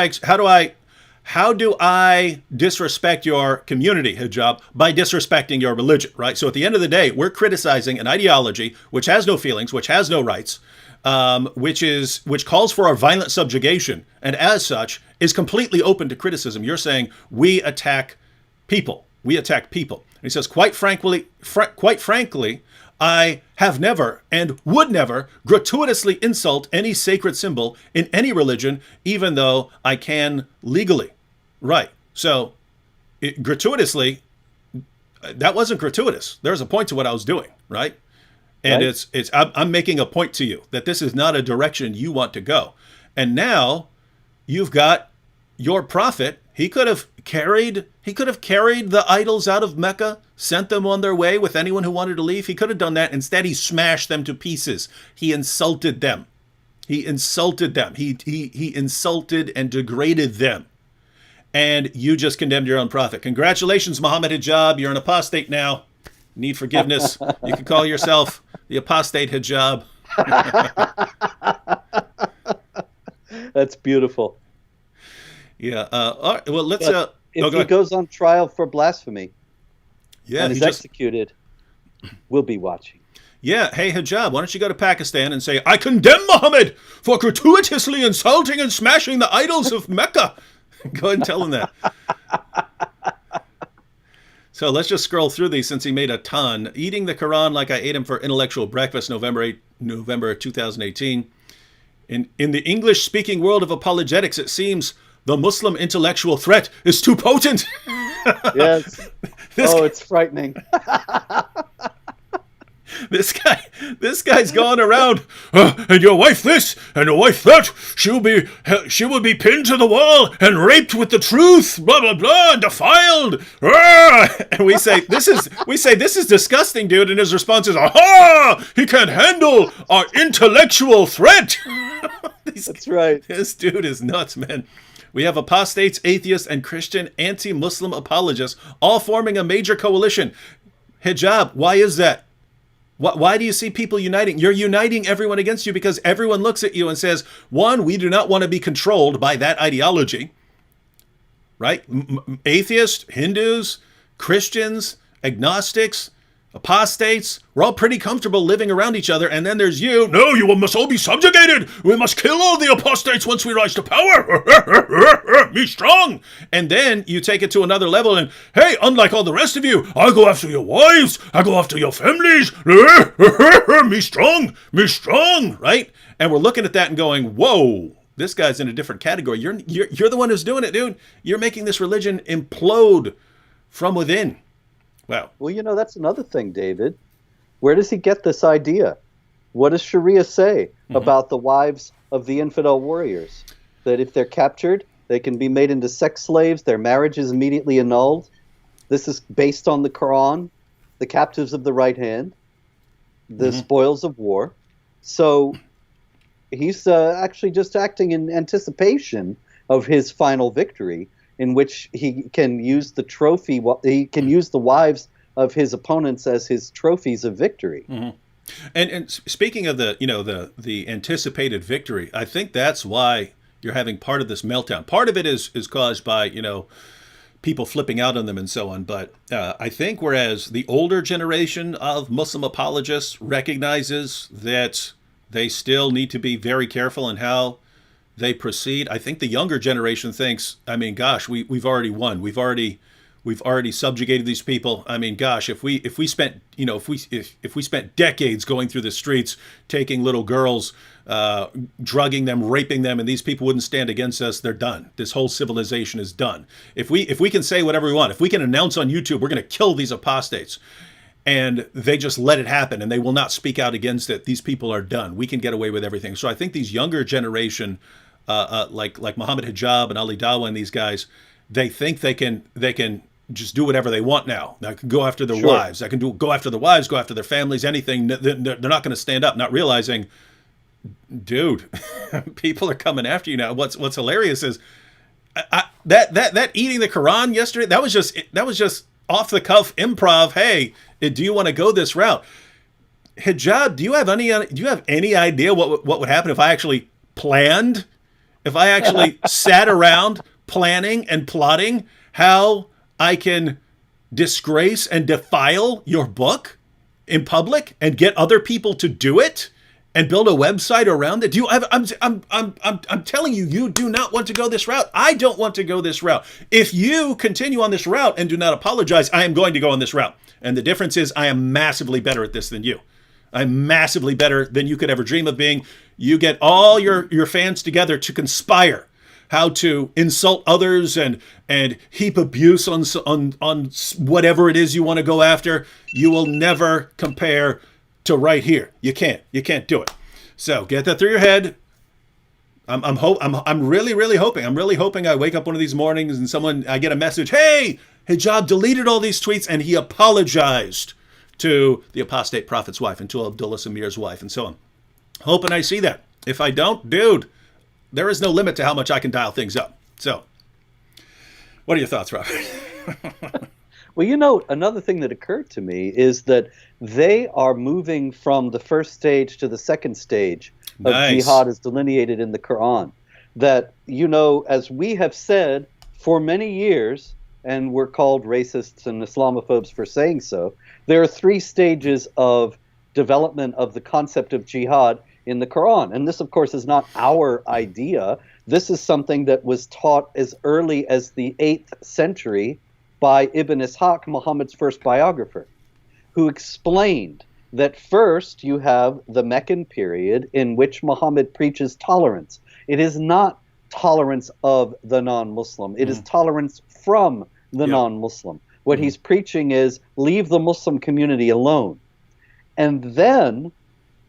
I disrespect your community, Hijab? By disrespecting your religion, right? So at the end of the day, we're criticizing an ideology which has no feelings, which has no rights, which calls for our violent subjugation, and as such is completely open to criticism. You're saying we attack people. We attack people. And he says, quite frankly, I have never and would never gratuitously insult any sacred symbol in any religion, even though I can legally. Right. So gratuitously, that wasn't gratuitous. There's a point to what I was doing. Right. And right. I'm making a point to you that this is not a direction you want to go. And now you've got your prophet. He could have carried the idols out of Mecca, sent them on their way with anyone who wanted to leave. He could have done that. Instead, he smashed them to pieces. He insulted them. He insulted them. He insulted and degraded them. And you just condemned your own prophet. Congratulations, Mohammed Hijab. You're an apostate now. Need forgiveness. You can call yourself the apostate Hijab. That's beautiful. Yeah. All right. Well, let's. If he goes on trial for blasphemy, and is executed, we'll be watching. Yeah. Hey, Hijab, why don't you go to Pakistan and say, I condemn Muhammad for gratuitously insulting and smashing the idols of Mecca. Go ahead and tell him that. So let's just scroll through these since he made a ton. Eating the Quran like I ate him for intellectual breakfast, November 2018. In the English-speaking world of apologetics, it seems the Muslim intellectual threat is too potent. Yes. It's frightening. This guy's going around, and your wife this, and your wife that. She will be pinned to the wall and raped with the truth, blah blah blah, defiled. And we say this is disgusting, dude. And his response is, aha! He can't handle our intellectual threat. That's right. This dude is nuts, man. We have apostates, atheists, and Christian anti-Muslim apologists all forming a major coalition. Hijab, why is that? Why do you see people uniting? You're uniting everyone against you because everyone looks at you and says, one, we do not want to be controlled by that ideology, right? Atheists, Hindus, Christians, agnostics, apostates, we're all pretty comfortable living around each other. And then there's you. No, you must all be subjugated. We must kill all the apostates once we rise to power. Be strong. And then you take it to another level and, hey, unlike all the rest of you, I go after your wives. I go after your families. Me strong, right? And we're looking at that and going, whoa, this guy's in a different category. You're the one who's doing it, dude. You're making this religion implode from within. Wow. Well, that's another thing, David. Where does he get this idea? What does Sharia say about the wives of the infidel warriors? That if they're captured, they can be made into sex slaves, their marriage is immediately annulled. This is based on the Quran, the captives of the right hand, the spoils of war. So he's actually just acting in anticipation of his final victory, in which he can use the trophy. He can use the wives of his opponents as his trophies of victory. And speaking of the anticipated victory, I think that's why you're having part of this meltdown. Part of it is caused by, people flipping out on them and so on. But I think whereas the older generation of Muslim apologists recognizes that they still need to be very careful in how they proceed, I think the younger generation thinks, I mean, gosh, we've already won. We've already subjugated these people. I mean, gosh, if we spent if we spent decades going through the streets, taking little girls, drugging them, raping them, and these people wouldn't stand against us, they're done. This whole civilization is done. If we can say whatever we want, if we can announce on YouTube we're going to kill these apostates, and they just let it happen and they will not speak out against it, these people are done. We can get away with everything. So I think these younger generation, like Mohammed Hijab and Ali Dawah and these guys, they think they can just do whatever they want now. They can go after their wives. They can go after the wives, go after their families, anything. They're not going to stand up, not realizing, dude, people are coming after you now. What's hilarious is that eating the Quran yesterday. That was just off the cuff improv. Hey, do you want to go this route? Hijab, do you have any idea what would happen if I actually planned? If I actually sat around planning and plotting how I can disgrace and defile your book in public and get other people to do it and build a website around it? I'm telling you, you do not want to go this route. I don't want to go this route. If you continue on this route and do not apologize, I am going to go on this route. And the difference is I am massively better at this than you. I'm massively better than you could ever dream of being. You get all your fans together to conspire how to insult others and heap abuse on whatever it is you want to go after. You will never compare to right here. You can't do it. So get that through your head. I'm really hoping. I'm really hoping I wake up one of these mornings and I get a message. Hey, Hijab deleted all these tweets and he apologized to the apostate prophet's wife and to Abdullah Samir's wife and so on. Hoping I see that. If I don't, dude, there is no limit to how much I can dial things up. So, what are your thoughts, Robert? Well, another thing that occurred to me is that they are moving from the first stage to the second stage of jihad as delineated in the Quran. That, as we have said for many years, and we're called racists and Islamophobes for saying so, there are 3 stages of development of the concept of jihad in the Quran. And this, of course, is not our idea. This is something that was taught as early as the 8th century by Ibn Ishaq, Muhammad's first biographer, who explained that first you have the Meccan period in which Muhammad preaches tolerance. It is not tolerance of the non-Muslim. It is tolerance from the non-Muslim. What he's preaching is leave the Muslim community alone. And then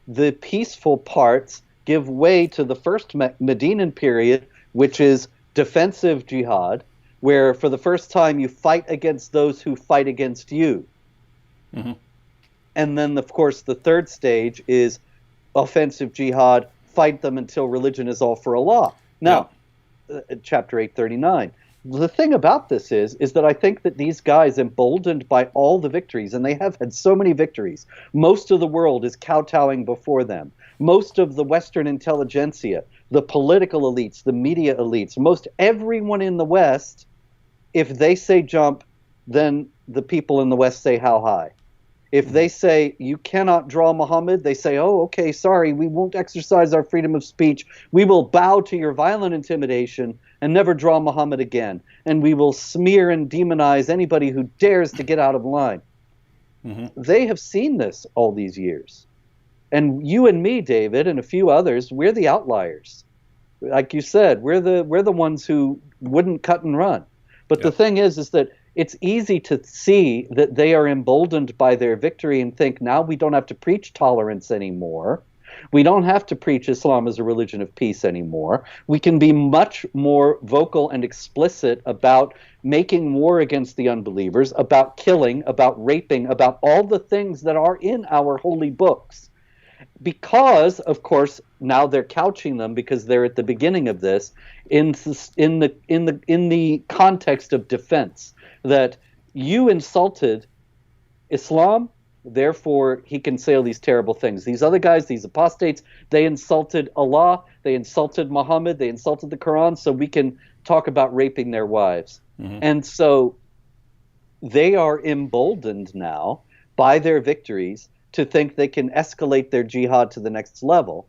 the peaceful parts give way to the first Medinan period, which is defensive jihad, where for the first time you fight against those who fight against you. Mm-hmm. And then, of course, the third stage is offensive jihad, fight them until religion is all for Allah. Now, chapter 839. The thing about this is that I think that these guys, emboldened by all the victories, and they have had so many victories, most of the world is kowtowing before them. Most of the Western intelligentsia, the political elites, the media elites, most everyone in the West, if they say jump, then the people in the West say how high. If they say you cannot draw Muhammad, they say, oh, okay, sorry, we won't exercise our freedom of speech. We will bow to your violent intimidation and never draw Muhammad again. And we will smear and demonize anybody who dares to get out of line. Mm-hmm. They have seen this all these years. And you and me, David, and a few others, we're the outliers. Like you said, we're the ones who wouldn't cut and run. But the thing is that it's easy to see that they are emboldened by their victory and think, now we don't have to preach tolerance anymore. We don't have to preach Islam as a religion of peace anymore. We can be much more vocal and explicit about making war against the unbelievers, about killing, about raping, about all the things that are in our holy books. Because, of course, now they're couching them, because they're at the beginning of this, in the context of defense. That you insulted Islam, Therefore, he can say all these terrible things. These other guys, these apostates, they insulted Allah, they insulted Muhammad, they insulted the Quran, so we can talk about raping their wives. And so they are emboldened now by their victories to think they can escalate their jihad to the next level.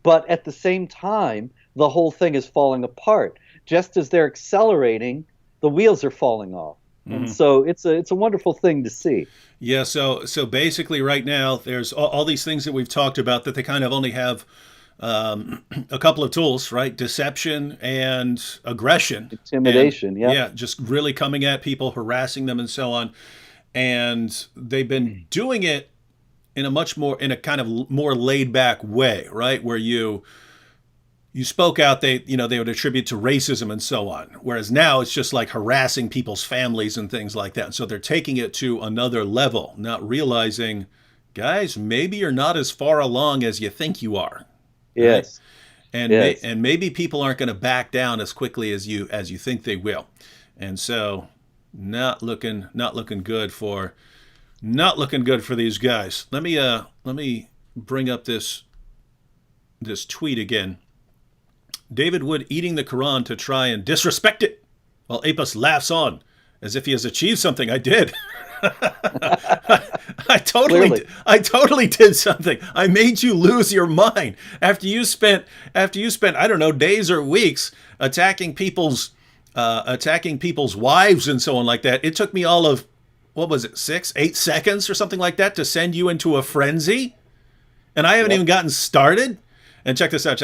But at the same time, the whole thing is falling apart. Just as they're accelerating, the wheels are falling off. And so it's a wonderful thing to see. Yeah, so basically right now there's all these things that we've talked about that they kind of only have a couple of tools, right? Deception and aggression. Intimidation, and, yeah. Yeah, just really coming at people, harassing them and so on. And they've been doing it in a kind of more laid back way, right? Where you spoke out, they would attribute to racism and so on. Whereas now it's just like harassing people's families and things like that. And so they're taking it to another level, not realizing, guys, maybe you're not as far along as you think you are. Yes. Right? And maybe people aren't going to back down as quickly as you think they will. And so not looking good for these guys. Let me bring up this tweet again. David Wood eating the Quran to try and disrespect it, while Apis laughs on as if he has achieved something. I did. I totally did something. I made you lose your mind after you spent I don't know, days or weeks attacking people's wives and so on like that. It took me all of, what was it, 6-8 seconds or something like that to send you into a frenzy, and I haven't even gotten started. And check this out.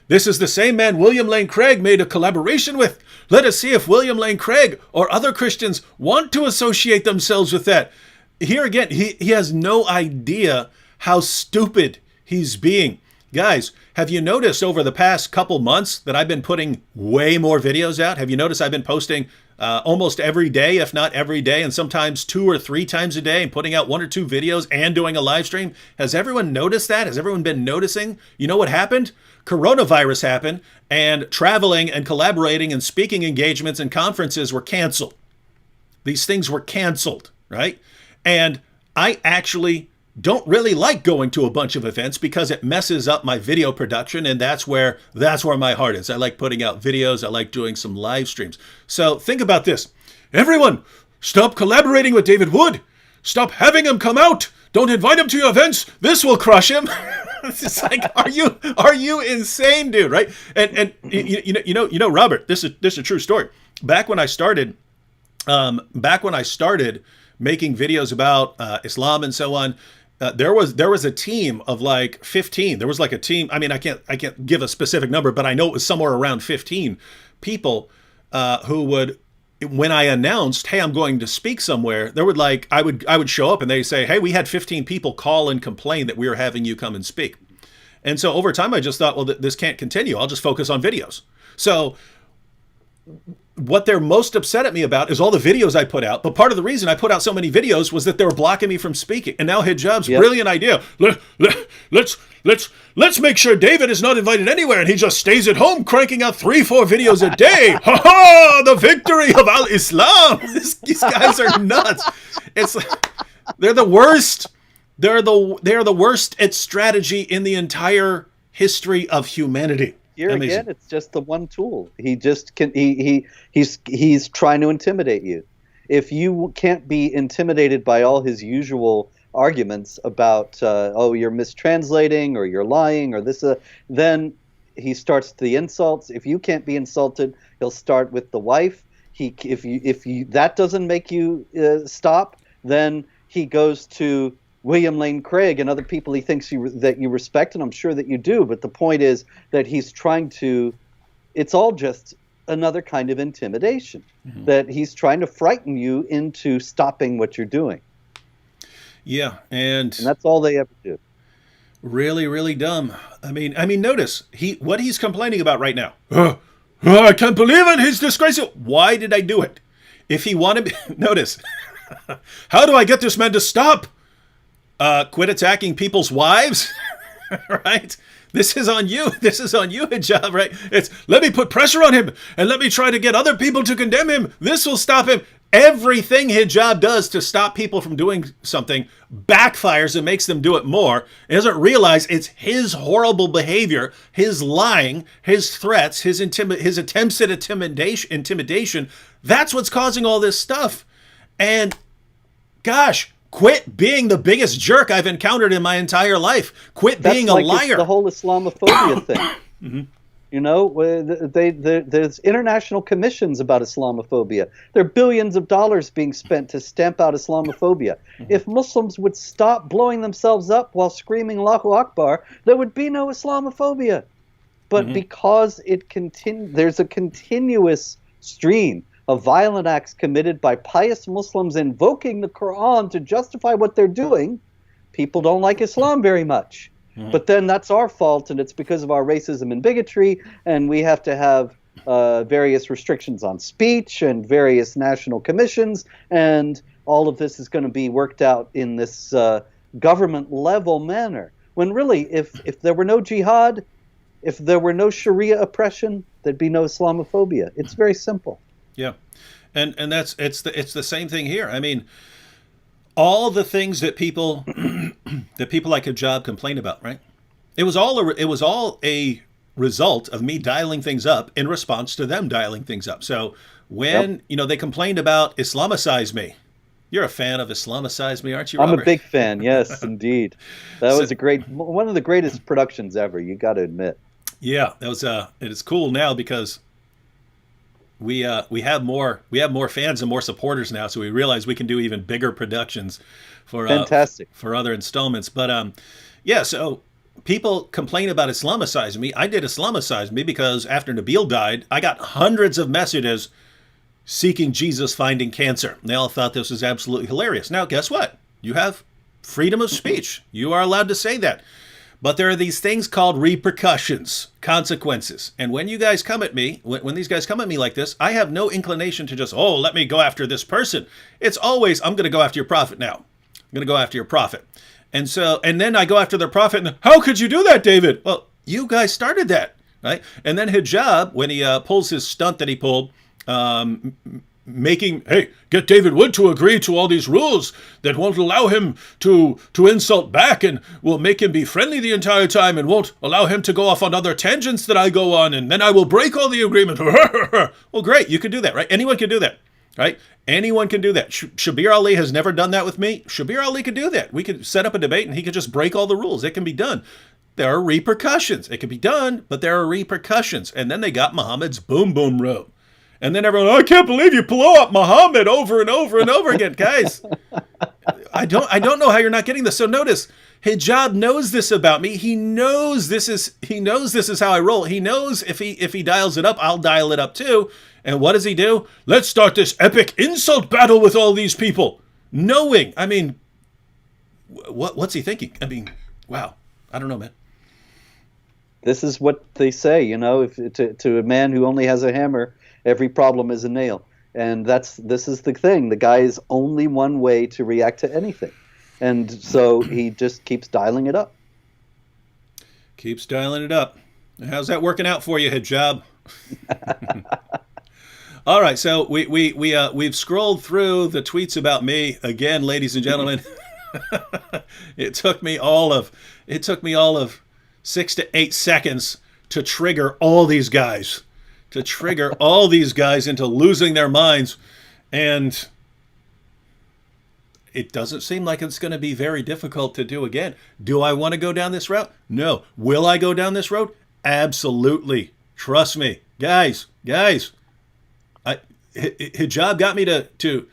This is the same man William Lane Craig made a collaboration with. Let us see if William Lane Craig or other Christians want to associate themselves with that. Here again, he has no idea how stupid he's being. Guys, have you noticed over the past couple months that I've been putting way more videos out? Have you noticed I've been posting almost every day, if not every day, and sometimes 2 or 3 times a day, and putting out 1 or 2 videos and doing a live stream? Has everyone noticed that? Has everyone been noticing? You know what happened? Coronavirus happened, and traveling and collaborating and speaking engagements and conferences were canceled. These things were canceled, right? And I actually don't really like going to a bunch of events because it messes up my video production, and that's where my heart is. I like putting out videos. I like doing some live streams. So think about this. Everyone, stop collaborating with David Wood. Stop having him come out. Don't invite him to your events. This will crush him. It's just like, are you insane, dude? Right? And you know, Robert, this is a true story. Back when I started making videos about Islam and so on, there was a team of like 15. There was like a team. I mean, I can't give a specific number, but I know it was somewhere around 15 people who would, when I announced, hey, I'm going to speak somewhere, there would like, I would show up and they say, hey, we had 15 people call and complain that we were having you come and speak. And so over time, I just thought, well, this can't continue. I'll just focus on videos. So what they're most upset at me about is all the videos I put out. But part of the reason I put out so many videos was that they were blocking me from speaking. And now Hijab's brilliant idea. Let's make sure David is not invited anywhere and he just stays at home cranking out 3-4 videos a day. Ha ha! The victory of al-Islam. These guys are nuts. It's they're the worst. They're the worst at strategy in the entire history of humanity. Here again, it's just the one tool. He just can. He's trying to intimidate you. If you can't be intimidated by all his usual arguments about you're mistranslating or you're lying or this, then he starts the insults. If you can't be insulted, he'll start with the wife. If that doesn't make you stop, then he goes to William Lane Craig and other people he thinks that you respect, and I'm sure that you do. But the point is that he's trying to, it's all just another kind of intimidation, that he's trying to frighten you into stopping what you're doing. Yeah, and that's all they ever do. Really, really dumb. I mean, notice what he's complaining about right now. I can't believe it. He's disgraceful. Why did I do it? If he wanted, notice, how do I get this man to stop? Quit attacking people's wives, right? This is on you. This is on you, Hijab, right? It's let me put pressure on him and let me try to get other people to condemn him. This will stop him. Everything hijab does to stop people from doing something backfires and makes them do it more. He doesn't realize it's his horrible behavior, his lying, his threats, his attempts at intimidation. That's what's causing all this stuff. And gosh, quit being the biggest jerk I've encountered in my entire life. Quit being a liar. It's the whole Islamophobia thing. Mm-hmm. You know, there's international commissions about Islamophobia. There are billions of dollars being spent to stamp out Islamophobia. Mm-hmm. If Muslims would stop blowing themselves up while screaming Allahu Akbar, there would be no Islamophobia. But because there's a continuous stream of violent acts committed by pious Muslims invoking the Quran to justify what they're doing, people don't like Islam very much. But then that's our fault, and it's because of our racism and bigotry, and we have to have various restrictions on speech and various national commissions, and all of this is going to be worked out in this government-level manner. When really, if there were no jihad, if there were no Sharia oppression, there'd be no Islamophobia. It's very simple. Yeah, and it's the same thing here. I mean, all the things that people like Hijab complain about, right? It was all a result of me dialing things up in response to them dialing things up. So when they complained about Islamicize Me, you're a fan of Islamicize Me, aren't you, Robert? I'm a big fan. Yes, indeed. That was one of the greatest productions ever. You got to admit. Yeah, that was. It is cool now because we have more fans and more supporters now, so we realize we can do even bigger productions for fantastic for other installments. But so people complain about Islamicizing Me. I did Islamicize Me because after Nabil died, I got hundreds of messages seeking Jesus, finding cancer. They all thought this was absolutely hilarious. Now, guess what? You have freedom of speech. You are allowed to say that. But there are these things called repercussions, consequences. And when you guys come at me, when these guys come at me like this, I have no inclination to just, let me go after this person. It's always, I'm going to go after your prophet now. I'm going to go after your prophet. And then I go after their prophet. And how could you do that, David? Well, you guys started that, right? And then Hijab, when he pulls his stunt that he pulled, get David Wood to agree to all these rules that won't allow him to insult back and will make him be friendly the entire time and won't allow him to go off on other tangents that I go on, and then I will break all the agreement. Well, great, you can do that, right? Anyone can do that, right? Anyone can do that. Shabir Ali has never done that with me. Shabir Ali could do that. We could set up a debate and he could just break all the rules. It can be done. There are repercussions. It can be done, but there are repercussions. And then they got Muhammad's boom boom robe. And then everyone, I can't believe you blow up Muhammad over and over and over again. Guys, I don't know how you're not getting this. So notice, Hijab knows this about me. He knows this is how I roll. He knows if he dials it up, I'll dial it up too. And what does he do? Let's start this epic insult battle with all these people. Knowing, I mean, what's he thinking? I mean, wow. I don't know, man. This is what they say, if to a man who only has a hammer, every problem is a nail. And this is the thing. The guy is only one way to react to anything. And so he just keeps dialing it up. Keeps dialing it up. How's that working out for you, Hijab? All right, so we've scrolled through the tweets about me again, ladies and gentlemen. It took me all of 6 to 8 seconds to trigger all these guys. Into losing their minds. And it doesn't seem like it's going to be very difficult to do again. Do I want to go down this route? No. Will I go down this road? Absolutely. Trust me. Guys. Hijab got me to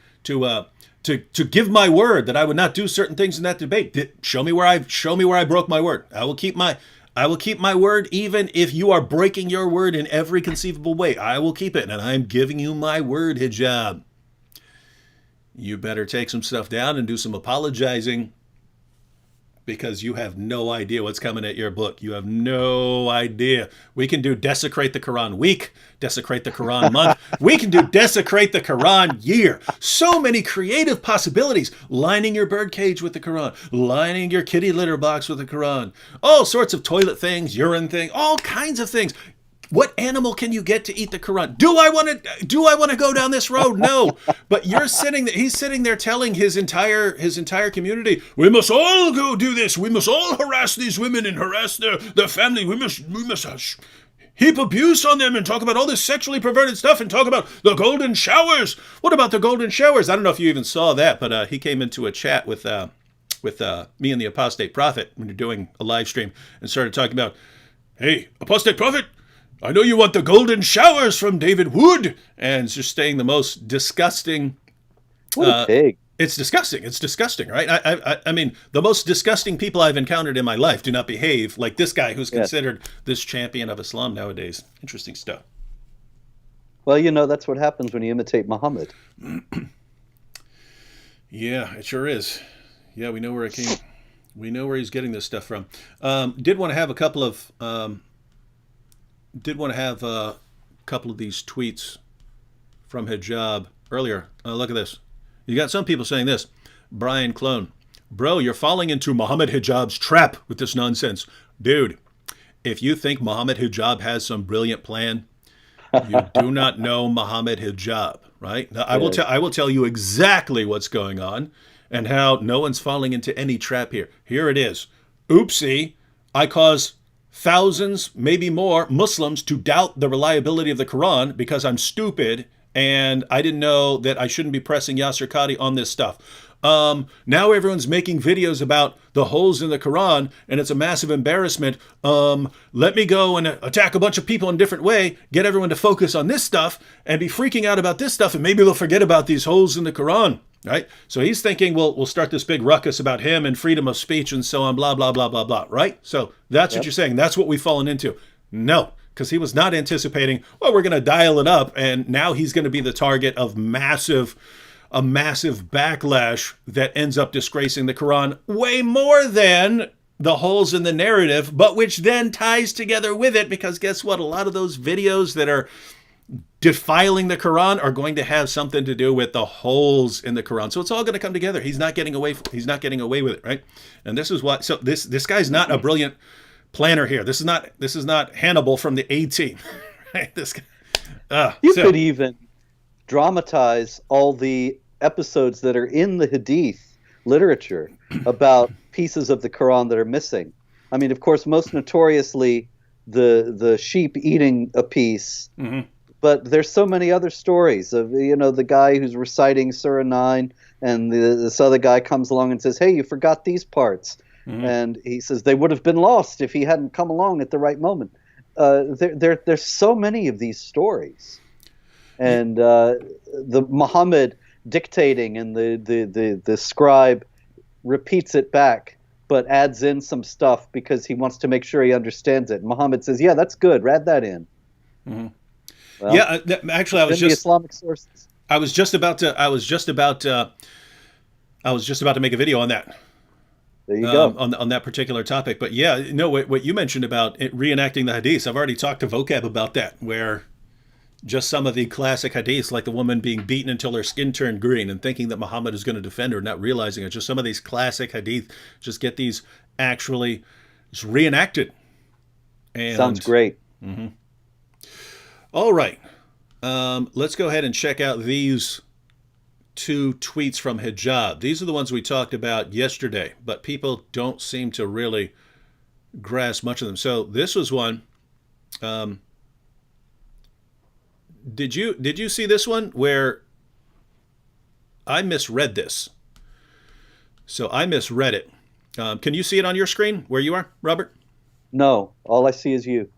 give my word that I would not do certain things in that debate. Show me where I broke my word. I will keep my word even if you are breaking your word in every conceivable way. I will keep it, and I'm giving you my word, Hijab. You better take some stuff down and do some apologizing, because you have no idea what's coming at your book. You have no idea. We can do Desecrate the Quran Week, Desecrate the Quran Month. We can do Desecrate the Quran Year. So many creative possibilities. Lining your birdcage with the Quran. Lining your kitty litter box with the Quran. All sorts of toilet things, urine things, all kinds of things. What animal can you get to eat the Quran? Do I want to go down this road? No. But he's sitting there telling his entire community, we must all go do this. We must all harass these women and harass their family. We must heap abuse on them and talk about all this sexually perverted stuff and talk about the golden showers. What about the golden showers? I don't know if you even saw that, but he came into a chat with me and the Apostate Prophet when you're doing a live stream and started talking about, hey, Apostate Prophet, I know you want the golden showers from David Wood, and just saying the most disgusting. What a pig. It's disgusting. It's disgusting, right? I mean, the most disgusting people I've encountered in my life do not behave like this guy who's considered this champion of Islam nowadays. Interesting stuff. Well, that's what happens when you imitate Muhammad. Yeah, it sure is. Yeah, we know where it came. We know where he's getting this stuff from. Did want to have a couple of these tweets from Hijab earlier. Look at this. You got some people saying this. Brian Clone, bro, you're falling into Mohammed Hijab's trap with this nonsense. Dude, if you think Mohammed Hijab has some brilliant plan, you do not know Mohammed Hijab, right? Now, I will tell you exactly what's going on and how no one's falling into any trap here. Here it is. Oopsie, I cause thousands, maybe more, Muslims to doubt the reliability of the Quran because I'm stupid and I didn't know that I shouldn't be pressing Yasser Qadi on this stuff. Now everyone's making videos about the holes in the Quran, and it's a massive embarrassment. Let me go and attack a bunch of people in a different way, get everyone to focus on this stuff, and be freaking out about this stuff, and maybe they'll forget about these holes in the Quran, right? So he's thinking, well, we'll start this big ruckus about him and freedom of speech and so on, blah, blah, blah, blah, blah, right? So that's what you're saying. That's what we've fallen into. No. Because he was not anticipating, well, we're going to dial it up, and now he's going to be the target of a massive backlash that ends up disgracing the Quran way more than the holes in the narrative, but which then ties together with it, because guess what? A lot of those videos that are defiling the Quran are going to have something to do with the holes in the Quran. So it's all going to come together. He's not getting away with it, right? And this is what. So this guy's not a brilliant planner here. This is not Hannibal from the A-Team. Right? This guy. You could even dramatize all the episodes that are in the Hadith literature about pieces of the Quran that are missing. I mean, of course, most notoriously the sheep eating a piece. Mm-hmm. But there's so many other stories of, the guy who's reciting Surah 9 and this other guy comes along and says, hey, you forgot these parts. Mm-hmm. And he says they would have been lost if he hadn't come along at the right moment. There's so many of these stories. And the Muhammad dictating and the scribe repeats it back, but adds in some stuff because he wants to make sure he understands it. Muhammad says, yeah, that's good. Add that in. Mm-hmm. Well, actually, I was just Islamic sources. I was just about to make a video on that. There you go. On that particular topic. But yeah, no, what you mentioned about reenacting the hadiths, I've already talked to Vocab about that, where just some of the classic hadiths, like the woman being beaten until her skin turned green and thinking that Muhammad is going to defend her, not realizing it. Just some of these classic hadith, just get these actually just reenacted. And, sounds great. Mm-hmm. All right. Let's go ahead and check out these two tweets from Hijab. These are the ones we talked about yesterday, but people don't seem to really grasp much of them. So this was one. Did you see this one where I misread this? So I misread it. Can you see it on your screen where you are, Robert? No, all I see is you.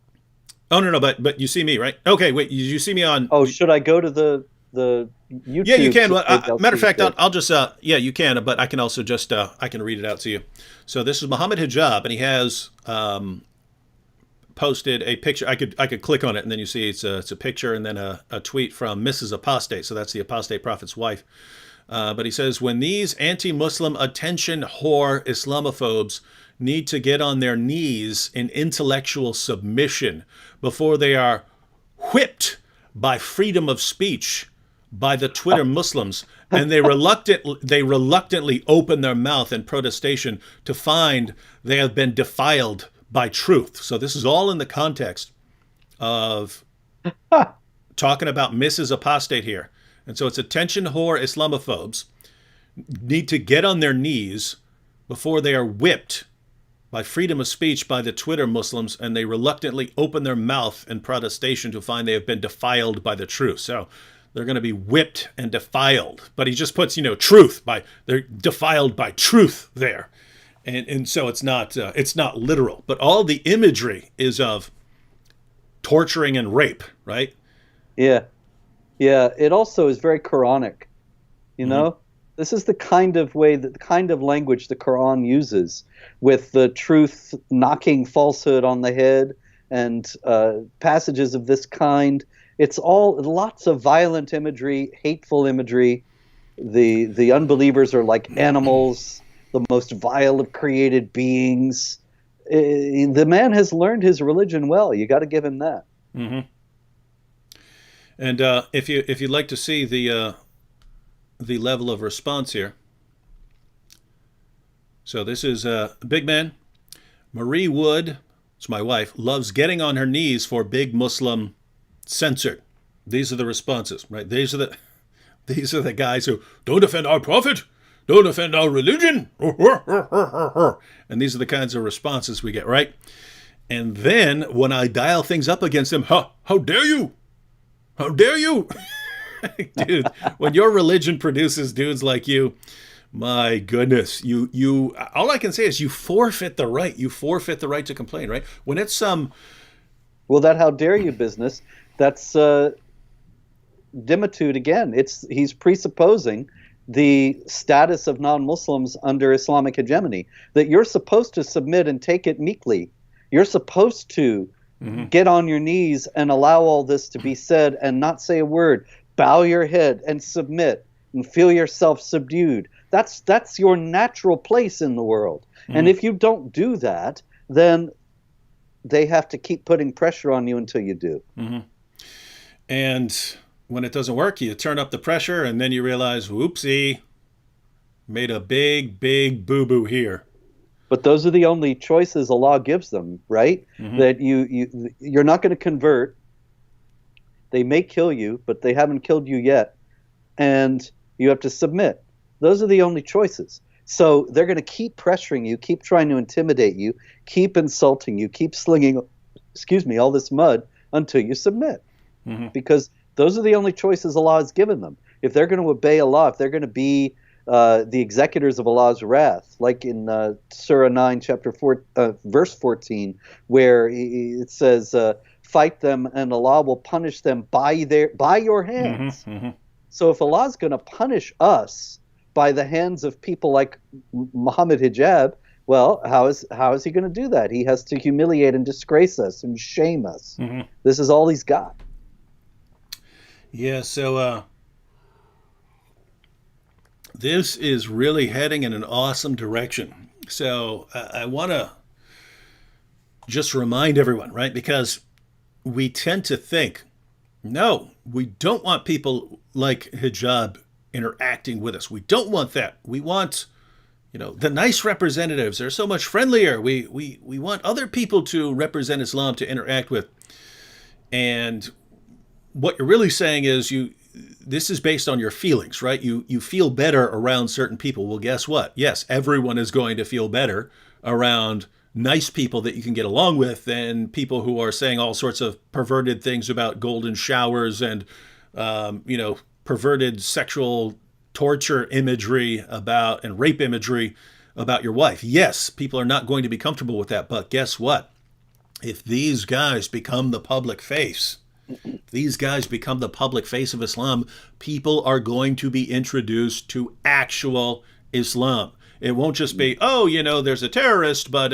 Oh no, but you see me, right? Okay, wait, you see me on? Oh, should I go to the YouTube? Yeah, you can. Well, matter of fact, I'll just yeah, you can, but I can also just I can read it out to you. So this is Mohammed Hijab, and he has posted a picture. I could click on it, and then you see it's a picture, and then a tweet from Mrs. Apostate. So that's the Apostate Prophet's wife. But he says, when these anti-Muslim attention whore Islamophobes need to get on their knees in intellectual submission before they are whipped by freedom of speech by the Twitter Muslims, and they reluctantly open their mouth in protestation to find they have been defiled by truth. So this is all in the context of talking about Mrs. Apostate here. And so it's attention whore Islamophobes need to get on their knees before they are whipped by freedom of speech by the Twitter Muslims, and they reluctantly open their mouth in protestation to find they have been defiled by the truth. So they're going to be whipped and defiled. But he just puts, truth by, they're defiled by truth there. And so it's not literal. But all the imagery is of torturing and rape, right? Yeah. Yeah. It also is very Quranic, you know? This is the kind of language the Quran uses, with the truth knocking falsehood on the head, and passages of this kind. It's all lots of violent imagery, hateful imagery. The unbelievers are like animals, the most vile of created beings. The man has learned his religion well. You got to give him that. Mm-hmm. And if you'd like to see the level of response here. So this is Big Man. Marie Wood, it's my wife, loves getting on her knees for big Muslim censored. These are the responses, right? These are the guys who don't offend our prophet, don't offend our religion. And these are the kinds of responses we get, right? And then when I dial things up against them, how dare you? How dare you? Dude, when your religion produces dudes like you, my goodness, you all I can say is you forfeit the right. You forfeit the right to complain, right? When it's some well, that how dare you business, that's dimitude again. He's presupposing the status of non-Muslims under Islamic hegemony, that you're supposed to submit and take it meekly. You're supposed to get on your knees and allow all this to be said and not say a word. Bow your head and submit and feel yourself subdued. That's your natural place in the world. And if you don't do that, then they have to keep putting pressure on you until you do. And when it doesn't work, you turn up the pressure, and then you realize, whoopsie, made a big, big boo-boo here. But those are the only choices Allah gives them, right? That you're not going to convert. They may kill you, but they haven't killed you yet. And you have to submit. Those are the only choices. So they're going to keep pressuring you, keep trying to intimidate you, keep insulting you, keep slinging, all this mud until you submit. Because those are the only choices Allah has given them. If they're going to obey Allah, if they're going to be the executors of Allah's wrath, like in Surah 9, chapter 4, verse 14, where it says, fight them and Allah will punish them by your hands. So if Allah's going to punish us by the hands of people like Mohammed Hijab, well, how is he going to do that? He has to humiliate and disgrace us and shame us. This is all he's got. Yeah, so this is really heading in an awesome direction. So I want to just remind everyone, right? Because we tend to think, no, we don't want people like Hijab interacting with us. We don't want that. We want, the nice representatives. They're so much friendlier. We want other people to represent Islam, to interact with. And what you're really saying is this is based on your feelings, right? You feel better around certain people. Well, guess what? Yes, everyone is going to feel better around nice people that you can get along with than people who are saying all sorts of perverted things about golden showers and, perverted sexual torture imagery and rape imagery about your wife. Yes, people are not going to be comfortable with that. But guess what? If these guys become the public face, of Islam, people are going to be introduced to actual Islam. It won't just be, there's a terrorist, but,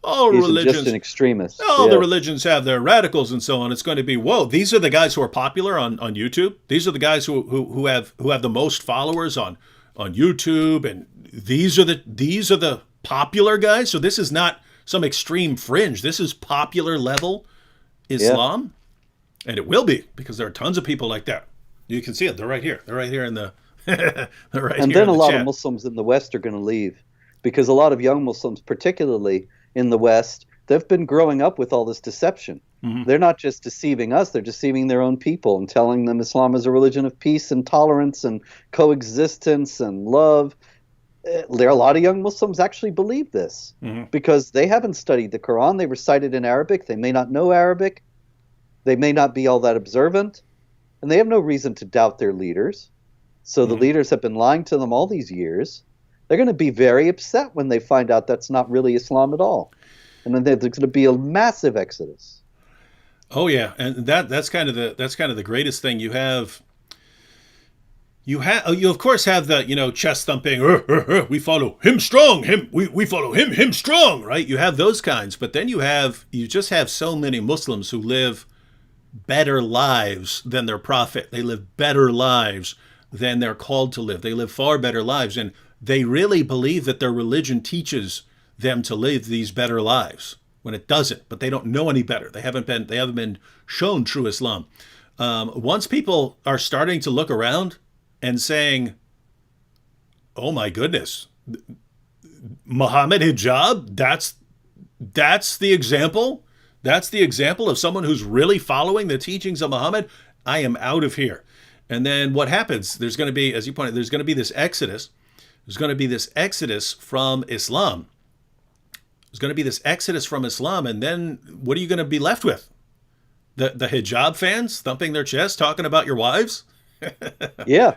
all He's religions, just an extremist. The religions have their radicals and so on. It's going to be, whoa, these are the guys who are popular on YouTube. These are the guys who have the most followers on YouTube, and these are the popular guys. So this is not some extreme fringe. This is popular level Islam, and it will be, because there are tons of people like that. You can see it. They're right here. They're right here in the. And then a lot of Muslims in the West are going to leave, because a lot of young Muslims, particularly in the West, they've been growing up with all this deception. They're not just deceiving us, they're deceiving their own people and telling them Islam is a religion of peace and tolerance and coexistence and love. There are a lot of young Muslims actually believe this because they haven't studied the Quran. They recite it in Arabic. They may not know Arabic. They may not be all that observant. And they have no reason to doubt their leaders. So the leaders have been lying to them all these years. They're going to be very upset when they find out that's not really Islam at all. And then there's going to be a massive exodus. Oh yeah, and that's kind of the greatest thing. You of course have the chest thumping. We follow him strong. We follow him strong. Right? You have those kinds, but then you just have so many Muslims who live better lives than their prophet. They live better lives than they're called to live. They live far better lives, and they really believe that their religion teaches them to live these better lives, when it doesn't, but they don't know any better. They haven't been shown true Islam. Once people are starting to look around and saying, "Oh my goodness, Mohammed Hijab, that's the example. That's the example of someone who's really following the teachings of Muhammad. I am out of here." And then what happens? There's going to be, as you pointed, there's going to be this exodus. There's going to be this exodus from Islam. There's going to be this exodus from Islam, and then what are you going to be left with? The hijab fans thumping their chest, talking about your wives? Yeah,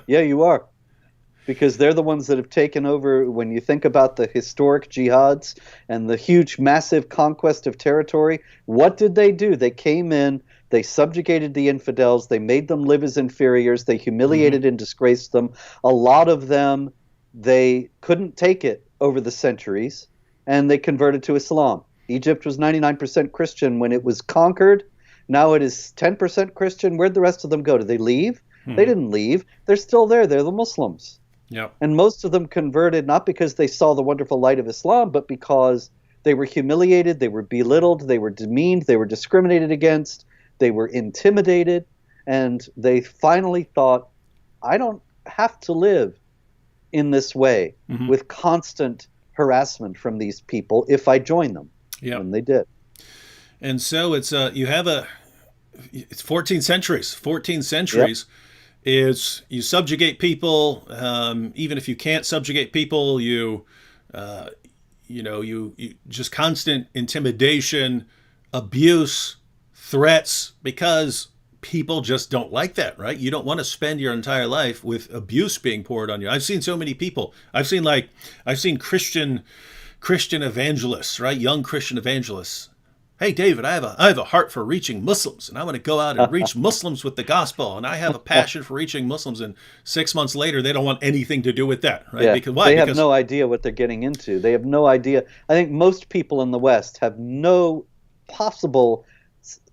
you are. Because they're the ones that have taken over. When you think about the historic jihads and the huge, massive conquest of territory, what did they do? They came in, they subjugated the infidels, they made them live as inferiors, they humiliated and disgraced them. A lot of them, they couldn't take it over the centuries, and they converted to Islam. Egypt was 99% Christian when it was conquered. Now it is 10% Christian. Where'd the rest of them go? Did they leave? They didn't leave. They're still there. They're the Muslims. Yeah. And most of them converted not because they saw the wonderful light of Islam, but because they were humiliated, they were belittled, they were demeaned, they were discriminated against, they were intimidated, and they finally thought, I don't have to live in this way with constant harassment from these people if I join them. Yeah. And they did. And so it's 14 centuries. 14 centuries is you subjugate people. Even if you can't subjugate people, you just constant intimidation, abuse, threats, because people just don't like that, right? You don't want to spend your entire life with abuse being poured on you. I've seen so many people. I've seen Christian evangelists, right? Young Christian evangelists. Hey, David, I have a heart for reaching Muslims, and I want to go out and reach Muslims with the gospel, and I have a passion for reaching Muslims. And 6 months later, they don't want anything to do with that, right? Yeah, Because why? They have no idea what they're getting into. They have no idea. I think most people in the West have no possible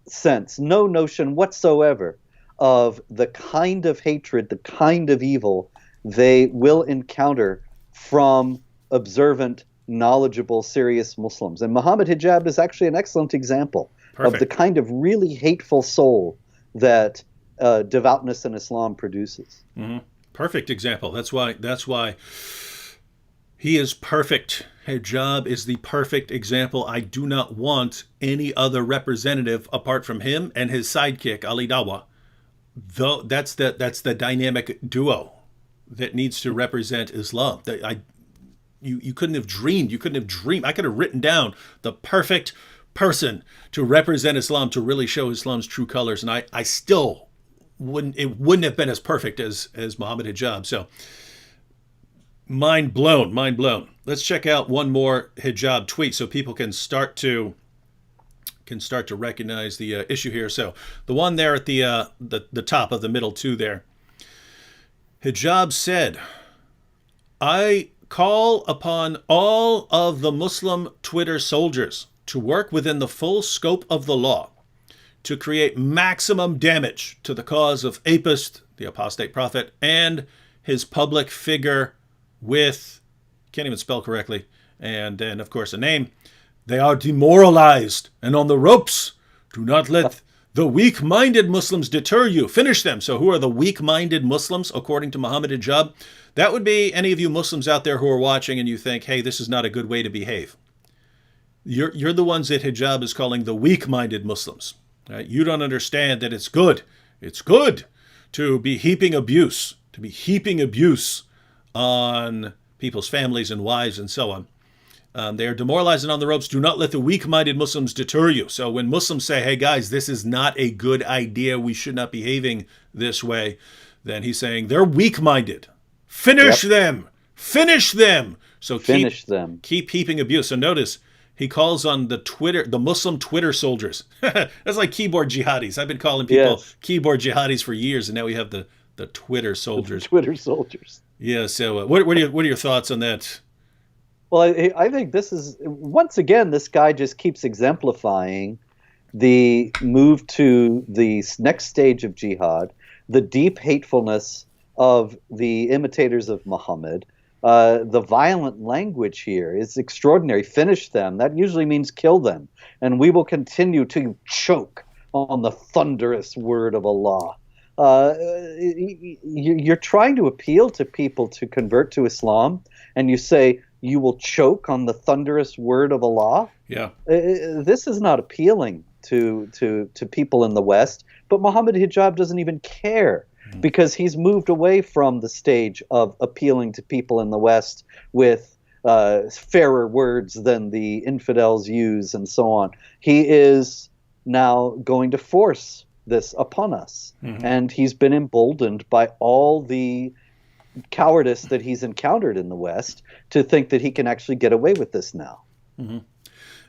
sense, no notion whatsoever of the kind of hatred, the kind of evil they will encounter from observant, knowledgeable, serious Muslims. And Mohammed Hijab is actually an excellent example of the kind of really hateful soul that devoutness in Islam produces. Perfect example. That's why he is perfect. Hijab is the perfect example. I do not want any other representative apart from him and his sidekick, Ali Dawah. Though that's the dynamic duo that needs to represent Islam. You couldn't have dreamed. I could have written down the perfect person to represent Islam, to really show Islam's true colors, and I still wouldn't. It wouldn't have been as perfect as Mohammed Hijab. So mind blown. Let's check out one more hijab tweet so people can start to recognize the issue here. So the one there at the top of the middle two there. Hijab said, "I call upon all of the Muslim Twitter soldiers to work within the full scope of the law to create maximum damage to the cause of apist, the apostate prophet, and his public figure with," can't even spell correctly, and then, of course, a name. "They are demoralized and on the ropes. Do not let the weak-minded Muslims deter you. Finish them." So who are the weak-minded Muslims, according to Mohammed Hijab? That would be any of you Muslims out there who are watching and you think, hey, this is not a good way to behave. You're the ones that hijab is calling the weak-minded Muslims. Right? You don't understand that it's good. It's good to be heaping abuse, on people's families and wives and so on. They are demoralizing on the ropes. Do not let the weak-minded Muslims deter you. So when Muslims say, hey guys, this is not a good idea, we should not be behaving this way, then he's saying they're weak-minded. Finish them. Finish them. So keep heaping abuse. So notice he calls on the Muslim Twitter soldiers. That's like keyboard jihadis. I've been calling people keyboard jihadis for years, and now we have the Twitter soldiers. The Twitter soldiers. Yeah. So what are your thoughts on that? Well, I think this is, once again, this guy just keeps exemplifying the move to the next stage of jihad, the deep hatefulness of the imitators of Muhammad. The violent language here is extraordinary. Finish them. That usually means kill them. And we will continue to choke on the thunderous word of Allah. You're trying to appeal to people to convert to Islam, and you say, you will choke on the thunderous word of Allah? Yeah. This is not appealing to people in the West, but Mohammed Hijab doesn't even care because he's moved away from the stage of appealing to people in the West with fairer words than the infidels use and so on. He is now going to force this upon us, and he's been emboldened by all the cowardice that he's encountered in the West to think that he can actually get away with this now. I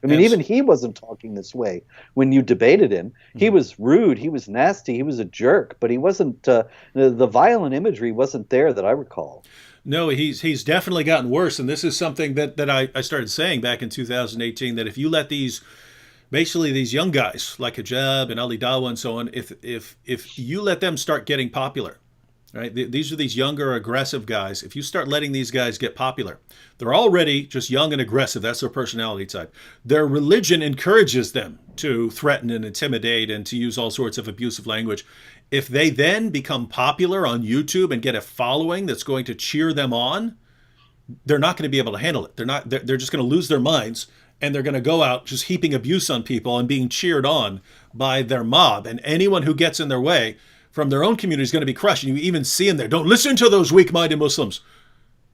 mean, even he wasn't talking this way when you debated him. He was rude, he was nasty, he was a jerk, but he wasn't, the violent imagery wasn't there that I recall. No, he's definitely gotten worse, and this is something that I started saying back in 2018, that if you let these young guys like Hijab and Ali Dawah and so on, if you let them start getting popular, right? These are these younger, aggressive guys. If you start letting these guys get popular, they're already just young and aggressive. That's their personality type. Their religion encourages them to threaten and intimidate and to use all sorts of abusive language. If they then become popular on YouTube and get a following that's going to cheer them on, they're not going to be able to handle it. They're just going to lose their minds, and they're going to go out just heaping abuse on people and being cheered on by their mob. And anyone who gets in their way from their own community is going to be crushed. And you even see in there, don't listen to those weak-minded Muslims.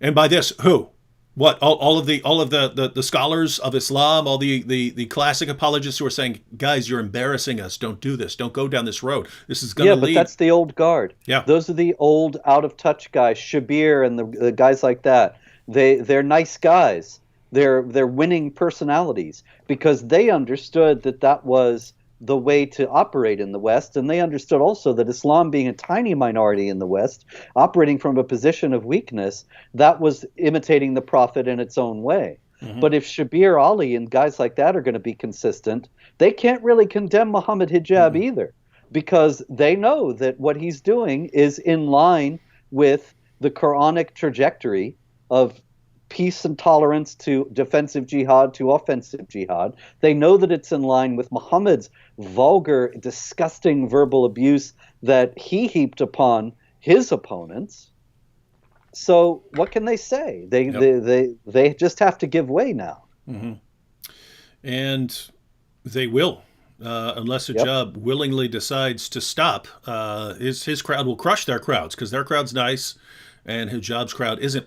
And by this, who? What? All of the scholars of Islam, all the classic apologists who are saying, guys, you're embarrassing us. Don't do this. Don't go down this road. This is going to lead. Yeah, but that's the old guard. Yeah. Those are the old out-of-touch guys, Shabir and the guys like that. They're nice guys. They're winning personalities because they understood that was the way to operate in the West, and they understood also that Islam, being a tiny minority in the West, operating from a position of weakness, that was imitating the Prophet in its own way. But if Shabir Ali and guys like that are going to be consistent, they can't really condemn Mohammed Hijab either, because they know that what he's doing is in line with the Quranic trajectory of peace and tolerance to defensive jihad to offensive jihad. They know that it's in line with Muhammad's vulgar, disgusting verbal abuse that he heaped upon his opponents. So what can they say? They just have to give way now. And they will, unless Hijab willingly decides to stop. His crowd will crush their crowds because their crowd's nice and Hijab's crowd isn't.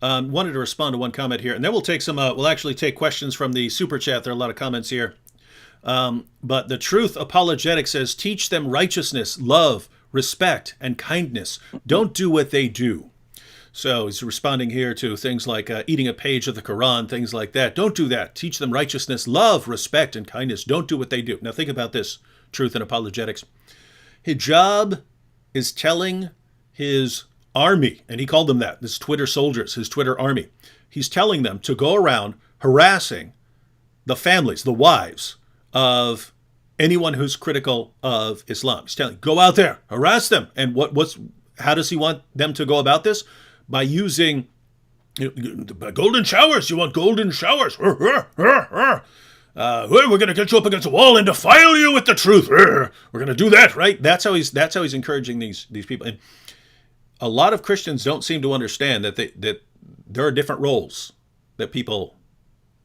Wanted to respond to one comment here, and then we'll take some. We'll actually take questions from the super chat. There are a lot of comments here. But the Truth Apologetic says, teach them righteousness, love, respect, and kindness. Don't do what they do. So he's responding here to things like eating a page of the Quran, things like that. Don't do that. Teach them righteousness, love, respect, and kindness. Don't do what they do. Now think about this, Truth and Apologetics. Hijab is telling his army, and he called them that, his Twitter soldiers, his Twitter army. He's telling them to go around harassing the families, the wives of anyone who's critical of Islam. He's telling, go out there, harass them. And how does he want them to go about this? By using golden showers. You want golden showers. We're going to get you up against a wall and defile you with the truth. We're going to do that, right? That's how he's encouraging these people. And a lot of Christians don't seem to understand that there are different roles that people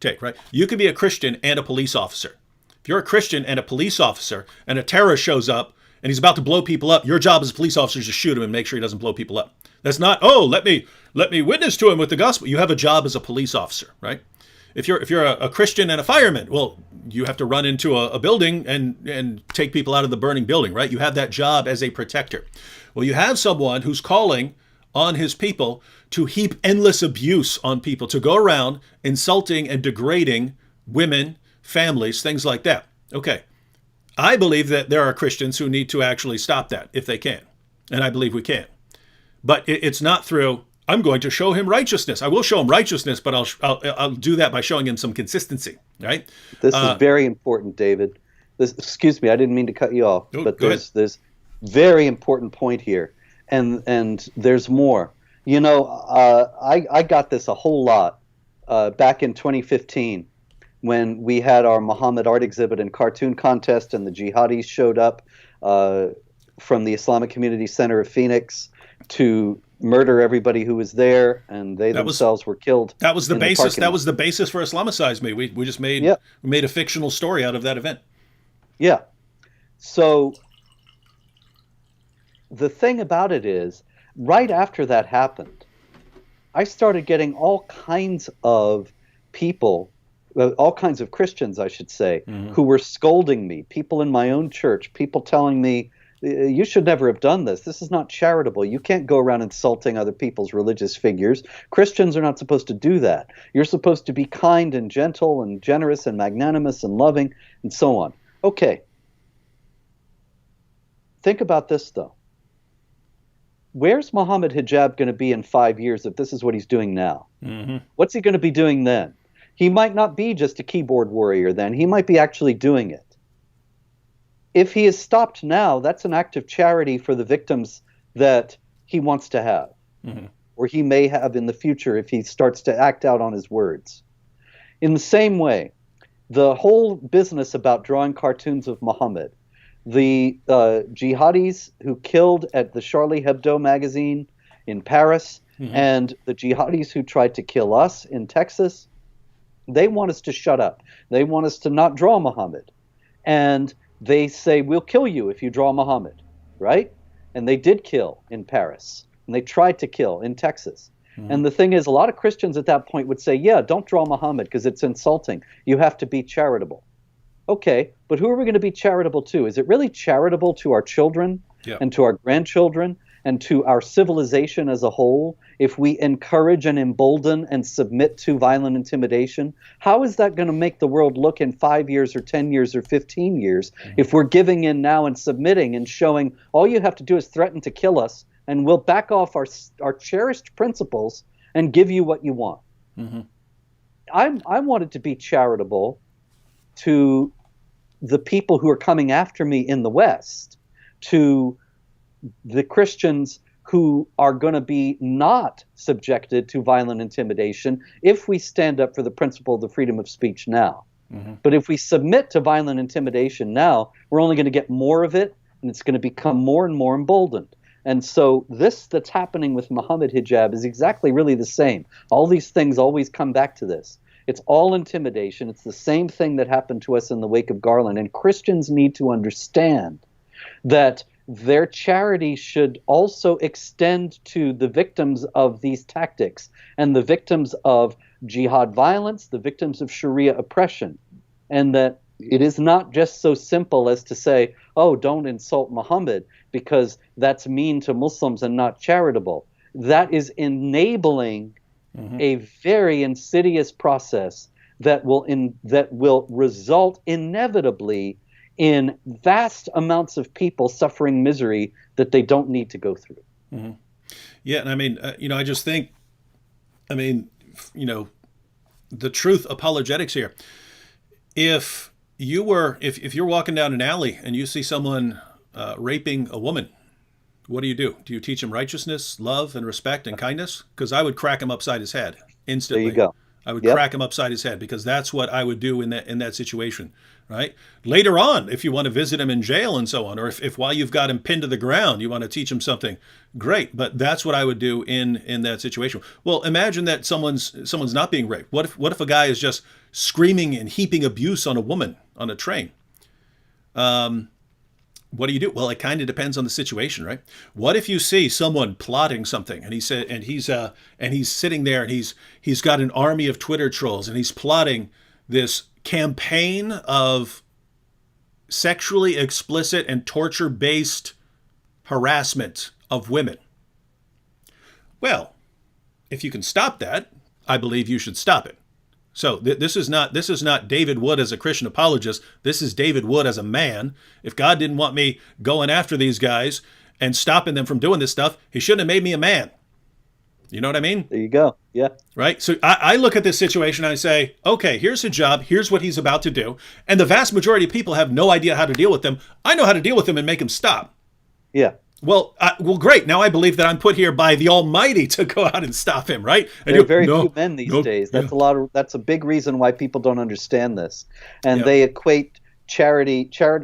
take, right? You could be a Christian and a police officer. If you're a Christian and a police officer and a terrorist shows up and he's about to blow people up, your job as a police officer is to shoot him and make sure he doesn't blow people up. That's not, oh, let me witness to him with the gospel. You have a job as a police officer, right? If you're a Christian and a fireman, well, you have to run into a building and take people out of the burning building, right? You have that job as a protector. Well, you have someone who's calling on his people to heap endless abuse on people, to go around insulting and degrading women, families, things like that. Okay, I believe that there are Christians who need to actually stop that if they can, and I believe we can. But it's not through, I'm going to show him righteousness. I will show him righteousness, but I'll do that by showing him some consistency, right? This is very important, David. Excuse me, I didn't mean to cut you off, but there's very important point here, and there's more. You know, I got this a whole lot back in 2015 when we had our Muhammad art exhibit and cartoon contest, and the jihadis showed up from the Islamic Community Center of Phoenix to murder everybody who was there, and they themselves were killed. That was the basis. That was the basis for Islamicize Me. We just made a fictional story out of that event. Yeah. So the thing about it is, right after that happened, I started getting all kinds of people, all kinds of Christians, I should say, who were scolding me, people in my own church, people telling me, you should never have done this. This is not charitable. You can't go around insulting other people's religious figures. Christians are not supposed to do that. You're supposed to be kind and gentle and generous and magnanimous and loving and so on. Okay. Think about this, though. Where's Mohammed Hijab going to be in 5 years if this is what he's doing now? What's he going to be doing then? He might not be just a keyboard warrior then. He might be actually doing it. If he is stopped now, that's an act of charity for the victims that he wants to have, or he may have in the future if he starts to act out on his words. In the same way, the whole business about drawing cartoons of Muhammad, the jihadis who killed at the Charlie Hebdo magazine in Paris, and the jihadis who tried to kill us in Texas, they want us to shut up. They want us to not draw Muhammad. And they say, we'll kill you if you draw Muhammad, right? And they did kill in Paris, and they tried to kill in Texas. And the thing is, a lot of Christians at that point would say, yeah, don't draw Muhammad because it's insulting. You have to be charitable. Okay, but who are we going to be charitable to? Is it really charitable to our children and to our grandchildren and to our civilization as a whole if we encourage and embolden and submit to violent intimidation? How is that going to make the world look in 5 years or 10 years or 15 years if we're giving in now and submitting and showing all you have to do is threaten to kill us and we'll back off our cherished principles and give you what you want? I wanted to be charitable to the people who are coming after me in the West, to the Christians who are going to be not subjected to violent intimidation if we stand up for the principle of the freedom of speech now. But if we submit to violent intimidation now, we're only going to get more of it, and it's going to become more and more emboldened. And so this that's happening with Mohammed Hijab is exactly really the same. All these things always come back to this. It's all intimidation. It's the same thing that happened to us in the wake of Garland. And Christians need to understand that their charity should also extend to the victims of these tactics and the victims of jihad violence, the victims of Sharia oppression, and that it is not just so simple as to say, oh, don't insult Muhammad because that's mean to Muslims and not charitable. That is enabling a very insidious process that will result inevitably in vast amounts of people suffering misery that they don't need to go through. Yeah, and I mean, I just think, the truth apologetics here. If you're walking down an alley and you see someone raping a woman, what do? Do you teach him righteousness, love, and respect and kindness? Because I would crack him upside his head instantly. There you go. I would Yep. crack him upside his head, because that's what I would do in that situation, right? Later on, if you want to visit him in jail and so on, or if while you've got him pinned to the ground, you want to teach him something, great. But that's what I would do in that situation. Well, imagine that someone's not being raped. What if a guy is just screaming and heaping abuse on a woman on a train? What do you do? Well, it kind of depends on the situation, right? What if you see someone plotting something, and he's sitting there, and he's got an army of Twitter trolls, and he's plotting this campaign of sexually explicit and torture-based harassment of women? Well, if you can stop that, I believe you should stop it. So this is not David Wood as a Christian apologist. This is David Wood as a man. If God didn't want me going after these guys and stopping them from doing this stuff, he shouldn't have made me a man. You know what I mean? There you go. Yeah. Right? So I look at this situation and I say, okay, here's a job. Here's what he's about to do. And the vast majority of people have no idea how to deal with them. I know how to deal with them and make him stop. Yeah. Well, great. Now I believe that I'm put here by the Almighty to go out and stop him, right? And There are very few men these days. That's that's a big reason why people don't understand this. And they equate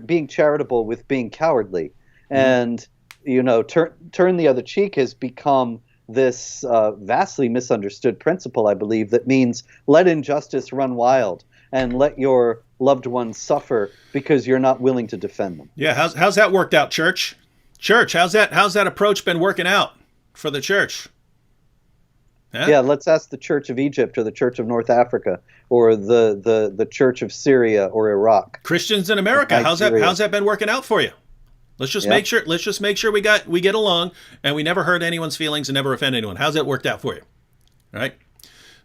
being charitable with being cowardly. And, turn the other cheek has become this vastly misunderstood principle, I believe, that means let injustice run wild and let your loved ones suffer because you're not willing to defend them. Yeah, how's that worked out, church? Church, how's that approach been working out for the church? Huh? Yeah, let's ask the Church of Egypt or the Church of North Africa or the Church of Syria or Iraq. Christians in America, how's that been working out for you? Let's just make sure we get along and we never hurt anyone's feelings and never offend anyone. How's that worked out for you? All right?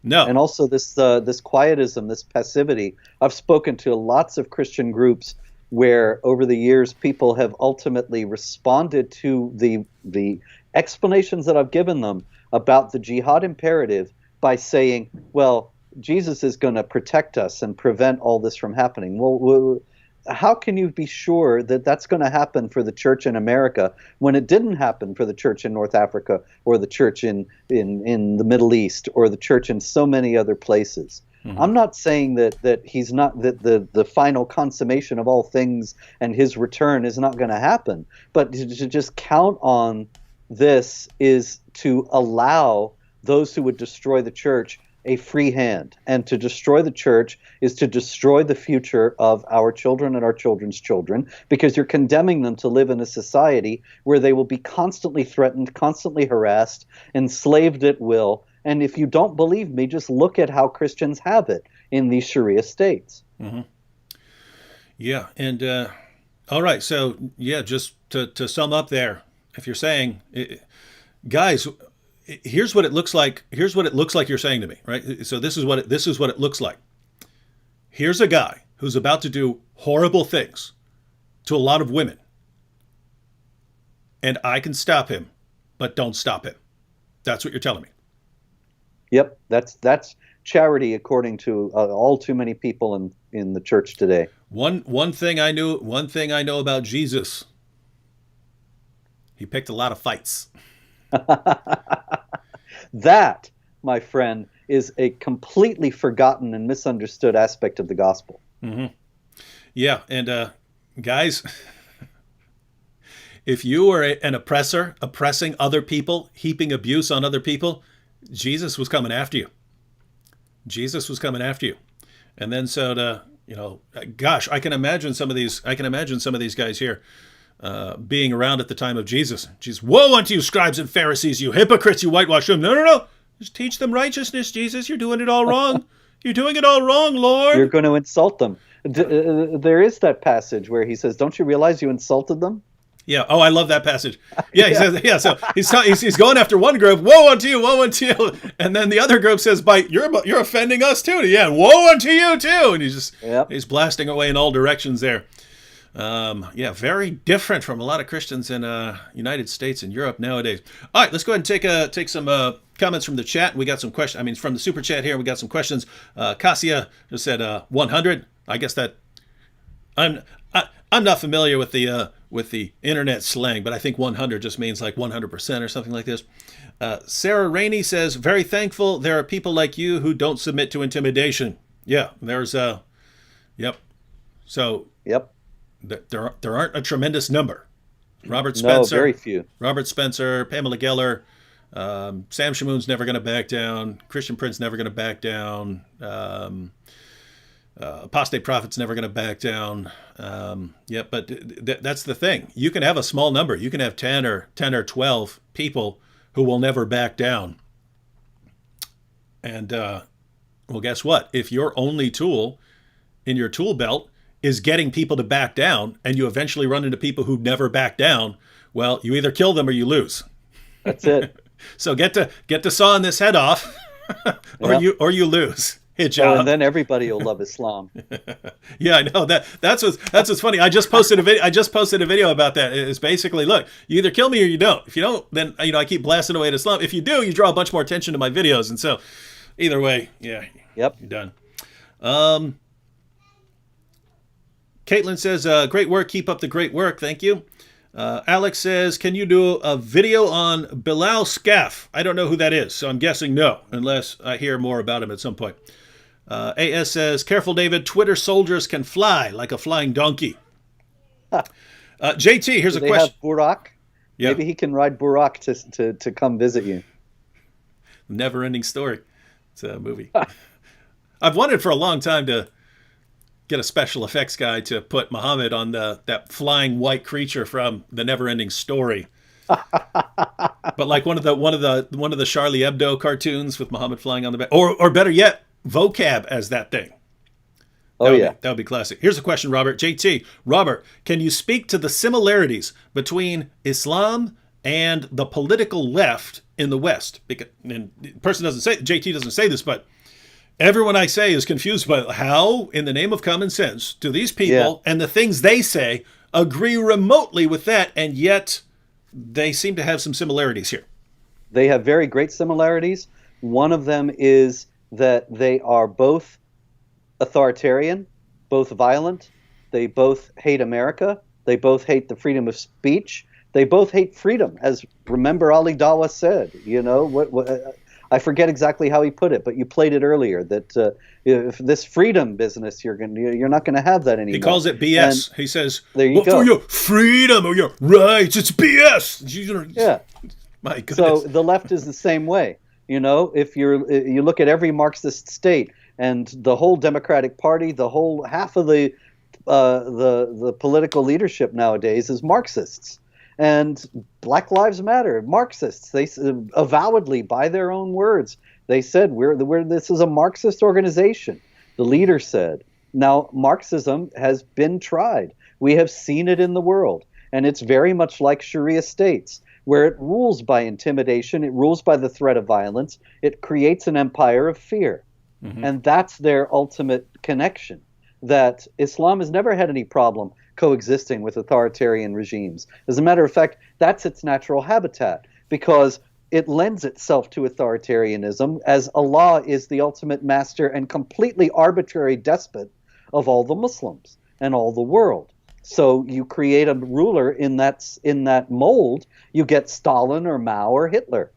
No. And also this quietism, this passivity. I've spoken to lots of Christian groups where over the years people have ultimately responded to the explanations that I've given them about the jihad imperative by saying, well, Jesus is going to protect us and prevent all this from happening. Well, how can you be sure that that's going to happen for the church in America when it didn't happen for the church in North Africa or the church in the Middle East or the church in so many other places? Mm-hmm. I'm not saying that he's not that the final consummation of all things and his return is not going to happen, but to just count on this is to allow those who would destroy the church a free hand. And to destroy the church is to destroy the future of our children and our children's children, because you're condemning them to live in a society where they will be constantly threatened, constantly harassed, enslaved at will. And if you don't believe me, just look at how Christians have it in these Sharia states. Mm-hmm. Yeah. And all right. So, yeah, just to sum up there, if you're saying, guys, here's what it looks like. Here's what it looks like you're saying to me, right? So this is what it looks like. Here's a guy who's about to do horrible things to a lot of women, and I can stop him, but don't stop him. That's what you're telling me. Yep, that's charity according to all too many people in the church today. One thing I know about Jesus. He picked a lot of fights. That, my friend, is a completely forgotten and misunderstood aspect of the gospel. Mm-hmm. Yeah, and guys, if you were an oppressor, oppressing other people, heaping abuse on other people, Jesus was coming after you. Jesus was coming after you. And then gosh, I can imagine some of these guys here being around at the time of Jesus. Jesus, woe unto you, scribes and Pharisees, you hypocrites, you whitewash them. No. Just teach them righteousness, Jesus. You're doing it all wrong. You're doing it all wrong, Lord. You're going to insult them. There is that passage where he says, don't you realize you insulted them? Yeah. Oh, I love that passage. Yeah, he says, yeah. So he's going after one group, woe unto you, and then the other group says, you're offending us too. Yeah, woe unto you too. And he's blasting away in all directions there. Very different from a lot of Christians in United States and Europe nowadays. All right, let's go ahead and take some comments from the chat. We got some questions. I mean, from the super chat here, we got some questions. Cassia just said 100. I guess that I'm not familiar with the with the internet slang, but I think 100 just means like 100% or something like this. Sarah Rainey says, very thankful there are people like you who don't submit to intimidation. Yeah, there's yep. So Yep. There aren't a tremendous number. Robert No, Spencer, very few. Robert Spencer, Pamela Geller, Sam Shamoun's never going to back down. Christian Prince never going to back down. Apostate Prophet's never going to back down. But that's the thing. You can have a small number. You can have 10 or 12 people who will never back down. And well, guess what? If your only tool in your tool belt is getting people to back down, and you eventually run into people who never back down, well, you either kill them or you lose. That's it. So get to sawing this head off, or you lose. Hijab. Oh, and then everybody will love Islam. Yeah, I know that's what's funny. I just posted a video about that. It's basically, look, you either kill me or you don't. If you don't, then I keep blasting away at Islam. If you do, you draw a bunch more attention to my videos, and so either way, yeah, Yep. you're done. Caitlin says, great work. Keep up the great work. Thank you. Alex says, can you do a video on Bilal Scaff? I don't know who that is, so I'm guessing no, unless I hear more about him at some point. AS says, careful, David. Twitter soldiers can fly like a flying donkey. JT, here's a They question. have Burak. Yeah. Maybe he can ride Burak to come visit you. Never-ending story. It's a movie. I've wanted for a long time to get a special effects guy to put Muhammad on that flying white creature from the Never-Ending Story. But like one of the Charlie Hebdo cartoons with Muhammad flying on the back, or better yet, vocab as that thing. That would be classic. Here's a question, Robert. JT, Robert, can you speak to the similarities between Islam and the political left in the West? Because, and the person doesn't say, JT doesn't say this, but everyone I say is confused by how, in the name of common sense, do these people and the things they say agree remotely with that, and yet they seem to have some similarities here. They have very great similarities. One of them is that they are both authoritarian, both violent. They both hate America. They both hate the freedom of speech. They both hate freedom, as remember Ali Dawah said. I forget exactly how he put it, but you played it earlier. That if this freedom business, you're not going to have that anymore. He calls it BS. And he says, "There you go. For your freedom or your rights, it's BS." Yeah. My goodness. So the left is the same way. If you look at every Marxist state and the whole Democratic Party, the whole half of the political leadership nowadays is Marxists. And Black Lives Matter, Marxists, they avowedly, by their own words, they said this is a Marxist organization. The leader said. Now, Marxism has been tried. We have seen it in the world, and it's very much like Sharia states, where it rules by intimidation, it rules by the threat of violence, it creates an empire of fear. Mm-hmm. And that's their ultimate connection, that Islam has never had any problem coexisting with authoritarian regimes. As a matter of fact, that's its natural habitat, because it lends itself to authoritarianism, as Allah is the ultimate master and completely arbitrary despot of all the Muslims and all the world. So you create a ruler in that mold, you get Stalin or Mao or Hitler.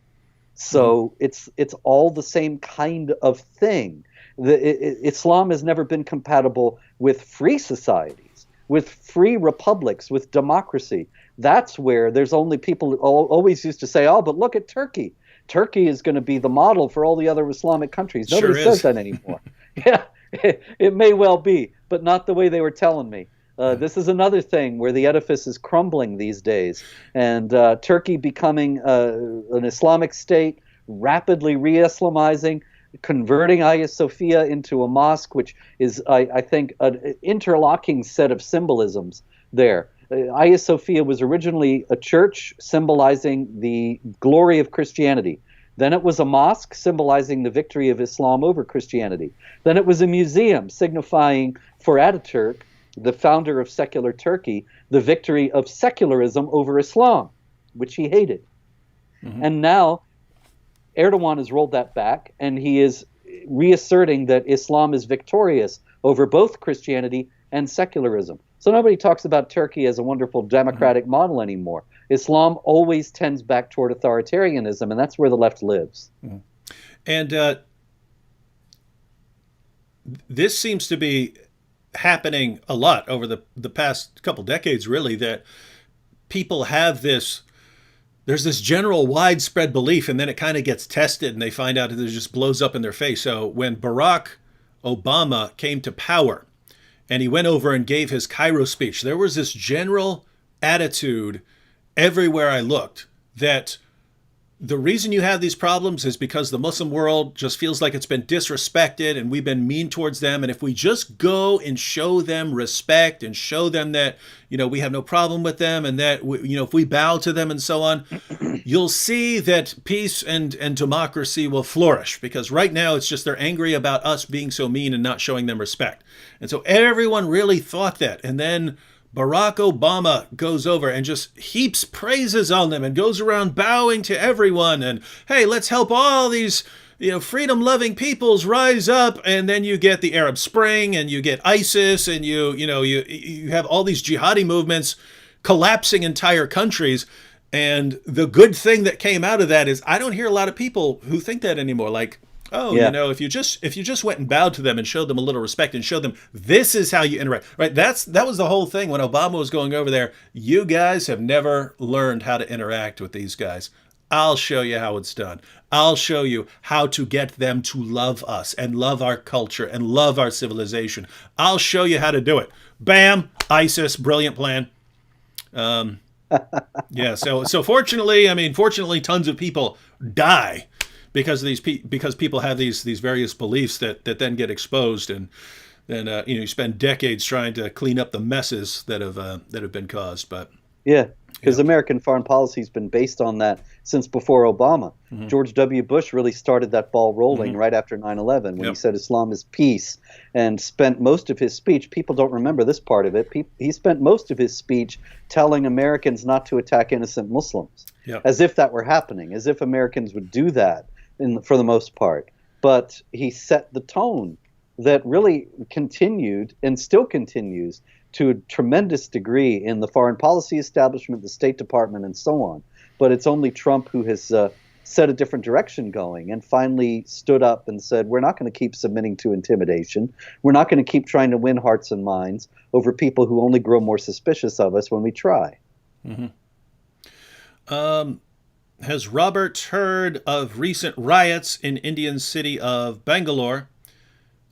So it's all the same kind of thing. Islam has never been compatible with free societies, with free republics, with democracy. That's where there's only people who always used to say, oh, but look at Turkey. Turkey is going to be the model for all the other Islamic countries. Nobody says that anymore. Yeah, it may well be, but not the way they were telling me. This is another thing where the edifice is crumbling these days, and Turkey becoming an Islamic state, rapidly re-Islamizing, converting Hagia Sophia into a mosque, which is, I think, an interlocking set of symbolisms there. Hagia Sophia was originally a church symbolizing the glory of Christianity. Then it was a mosque symbolizing the victory of Islam over Christianity. Then it was a museum signifying for Ataturk, the founder of secular Turkey, the victory of secularism over Islam, which he hated. Mm-hmm. And now Erdogan has rolled that back, and he is reasserting that Islam is victorious over both Christianity and secularism. So nobody talks about Turkey as a wonderful democratic model anymore. Islam always tends back toward authoritarianism, and that's where the left lives. And this seems to be happening a lot over the past couple decades, really, that people have there's this general widespread belief, and then it kind of gets tested and they find out that it just blows up in their face. So when Barack Obama came to power and he went over and gave his Cairo speech, there was this general attitude everywhere I looked that the reason you have these problems is because the Muslim world just feels like it's been disrespected and we've been mean towards them. And if we just go and show them respect and show them that, we have no problem with them and that, if we bow to them and so on, you'll see that peace and democracy will flourish, because right now it's just they're angry about us being so mean and not showing them respect. And so everyone really thought that. And then Barack Obama goes over and just heaps praises on them and goes around bowing to everyone. And, hey, let's help all these, freedom-loving peoples rise up. And then you get the Arab Spring and you get ISIS and you have all these jihadi movements collapsing entire countries. And the good thing that came out of that is I don't hear a lot of people who think that anymore. Like, if you just went and bowed to them and showed them a little respect and showed them this is how you interact, right? That was the whole thing when Obama was going over there. You guys have never learned how to interact with these guys. I'll show you how it's done. I'll show you how to get them to love us and love our culture and love our civilization. I'll show you how to do it. Bam, ISIS, brilliant plan. Yeah. So fortunately, tons of people die because of because people have these various beliefs that then get exposed, and then you spend decades trying to clean up the messes that have been caused. But because American foreign policy has been based on that since before Obama. Mm-hmm. George W. Bush really started that ball rolling right after 9/11 when he said Islam is peace, and spent most of his speech. People don't remember this part of it. He spent most of his speech telling Americans not to attack innocent Muslims, as if that were happening, as if Americans would do that. For the most part. But he set the tone that really continued and still continues to a tremendous degree in the foreign policy establishment, the State Department, and so on. But it's only Trump who has set a different direction going and finally stood up and said, we're not going to keep submitting to intimidation. We're not going to keep trying to win hearts and minds over people who only grow more suspicious of us when we try. Mm-hmm. Has Robert heard of recent riots in Indian city of Bangalore?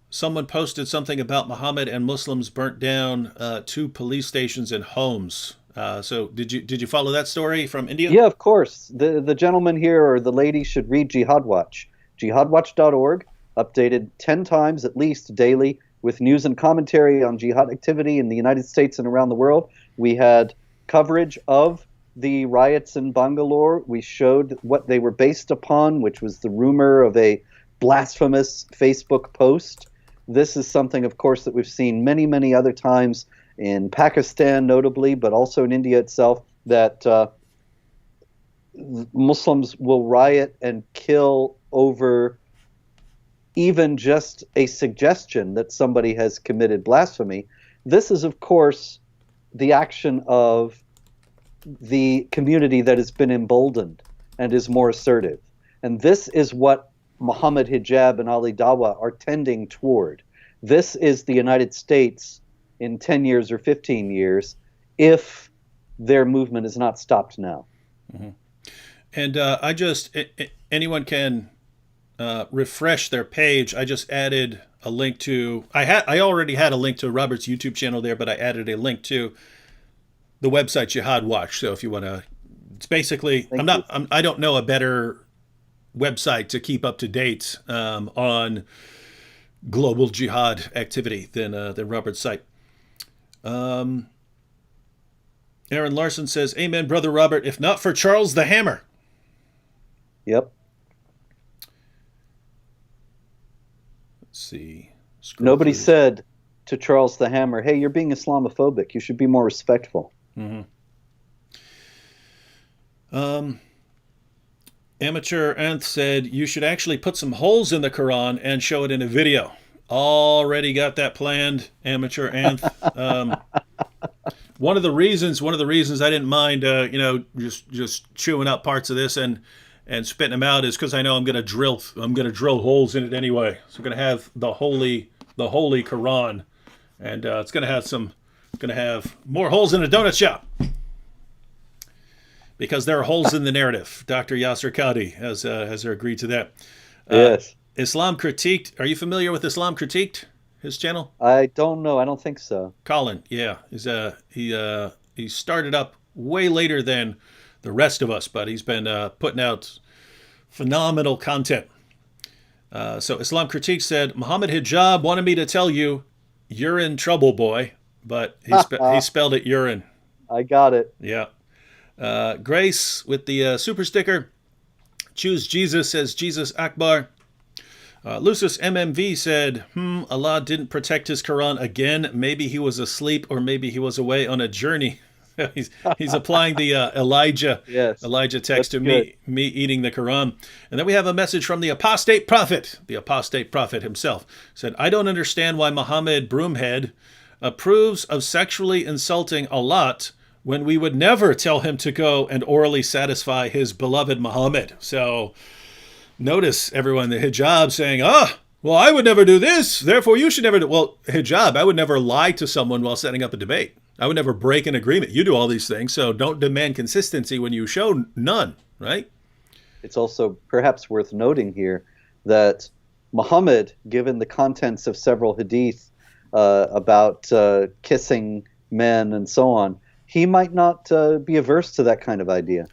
Someone posted something about Muhammad and Muslims burnt down 2 police stations and homes. So did you follow that story from India? Yeah, of course. The gentleman here or the lady should read Jihad Watch. Jihadwatch.org, updated 10 times at least daily with news and commentary on jihad activity in the United States and around the world. We had coverage of the riots in Bangalore. We showed what they were based upon, which was the rumor of a blasphemous Facebook post. This is something, of course, that we've seen many, many other times in Pakistan, notably, but also in India itself, that Muslims will riot and kill over even just a suggestion that somebody has committed blasphemy. This is, of course, the action of the community that has been emboldened and is more assertive. And this is what Mohammed Hijab and Ali Dawah are tending toward. This is the United States in 10 years or 15 years if their movement is not stopped now. Mm-hmm. And anyone can refresh their page. I just added a link to, I already had a link to Robert's YouTube channel there, but I added a link to the website Jihad Watch. So if you want to, it's basically, I don't know a better website to keep up to date on global jihad activity than Robert's site. Aaron Larson says, "Amen, Brother Robert. If not for Charles the Hammer." Yep. Let's see. Nobody said to Charles the Hammer, "Hey, you're being Islamophobic. You should be more respectful." Mm-hmm. Amateur Anth said, "You should actually put some holes in the Quran and show it in a video." Already got that planned, Amateur Anth. One of the reasons I didn't mind, just chewing out parts of this and spitting them out is because I know I'm gonna drill holes in it anyway. So I'm gonna have the holy Quran, and it's gonna have more holes in a donut shop because there are holes in the narrative. Dr. Yasser Qadi has agreed to that. Yes. Islam Critiqued. Are you familiar with Islam Critiqued? His channel? I don't know. I don't think so. Colin, yeah, he started up way later than the rest of us, but he's been putting out phenomenal content. So Islam Critique said, Mohammed Hijab wanted me to tell you, you're in trouble, boy, but he spelled it urine. I got it. Yeah. Grace with the super sticker. Choose Jesus, says Jesus Akbar. Lucis MMV said, Allah didn't protect his Quran again. Maybe he was asleep or maybe he was away on a journey. he's applying the Elijah text to me eating the Quran. And then we have a message from the apostate prophet himself. Said, I don't understand why Muhammad Broomhead approves of sexually insulting Allah when we would never tell him to go and orally satisfy his beloved Muhammad. So notice, everyone, the hijab saying, well, I would never do this, therefore you should never do. Well, hijab, I would never lie to someone while setting up a debate. I would never break an agreement. You do all these things, so don't demand consistency when you show none, right? It's also perhaps worth noting here that Muhammad, given the contents of several hadith about kissing men and so on, he might not be averse to that kind of idea.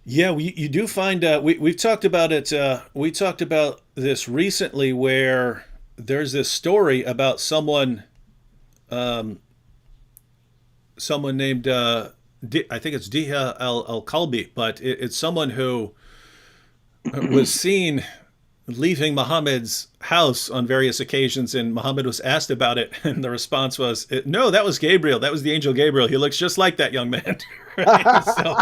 Yeah, you do find we've talked about it. We talked about this recently, where there's this story about someone named I think it's Diha al-Kalbi, but it's someone who was seen leaving Muhammad's house on various occasions, and Muhammad was asked about it, and the response was, no, that was Gabriel. That was the angel Gabriel. He looks just like that young man. Right? So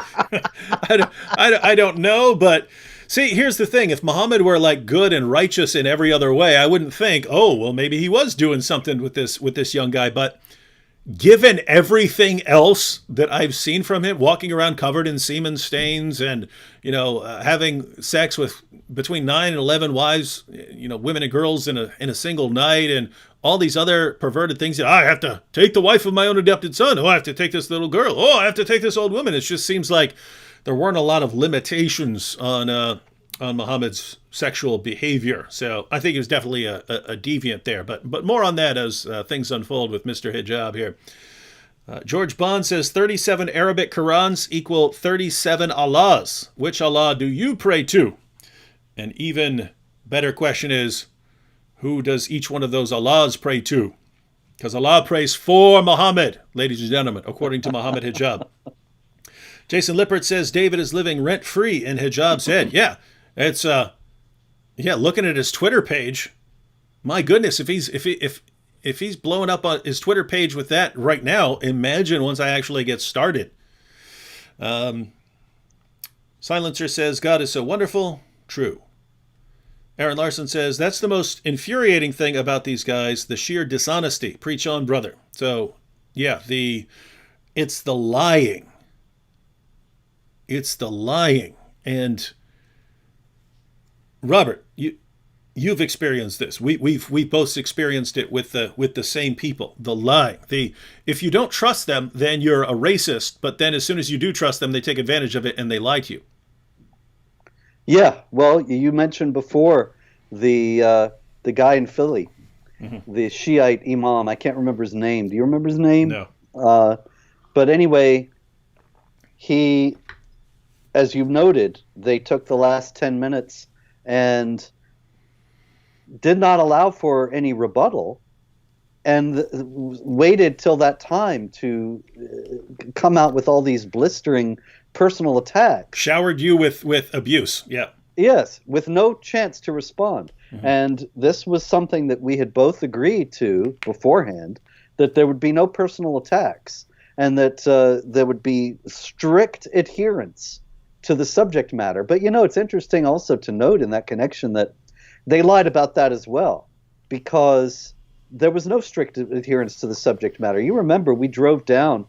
I don't know, but see, here's the thing. If Muhammad were like good and righteous in every other way, I wouldn't think, oh, well, maybe he was doing something with this young guy. But given everything else that I've seen from him, walking around covered in semen stains and, having sex with between 9 and 11 wives, women and girls in a single night, and all these other perverted things. I have to take the wife of my own adopted son. Oh, I have to take this little girl. Oh, I have to take this old woman. It just seems like there weren't a lot of limitations on Muhammad's sexual behavior. So I think he was definitely a deviant there. But more on that as things unfold with Mr. Hijab here. George Bond says 37 Arabic Qurans equal 37 Allahs. Which Allah do you pray to? An even better question is, who does each one of those Allahs pray to? Because Allah prays for Muhammad, ladies and gentlemen, according to Mohammed Hijab. Jason Lippert says David is living rent-free in Hijab's head. Yeah, it's looking at his Twitter page, my goodness, if he's blowing up on his Twitter page with that right now, imagine once I actually get started. Silencer says God is so wonderful. True. Aaron Larson says, that's the most infuriating thing about these guys, the sheer dishonesty. Preach on, brother. So, yeah, it's the lying. It's the lying. And Robert, you've experienced this. We've both experienced it with the same people. The lying. If you don't trust them, then you're a racist. But then as soon as you do trust them, they take advantage of it and they lie to you. Yeah, well, you mentioned before the guy in Philly, the Shiite imam. I can't remember his name. Do you remember his name? No. But anyway, he, as you noted, they took the last 10 minutes and did not allow for any rebuttal, and waited till that time to come out with all these blistering personal attacks. Showered you with abuse. Yeah. Yes, with no chance to respond. And this was something that we had both agreed to beforehand, that there would be no personal attacks, and that there would be strict adherence to the subject matter. But it's interesting also to note in that connection that they lied about that as well, because there was no strict adherence to the subject matter. You remember we drove down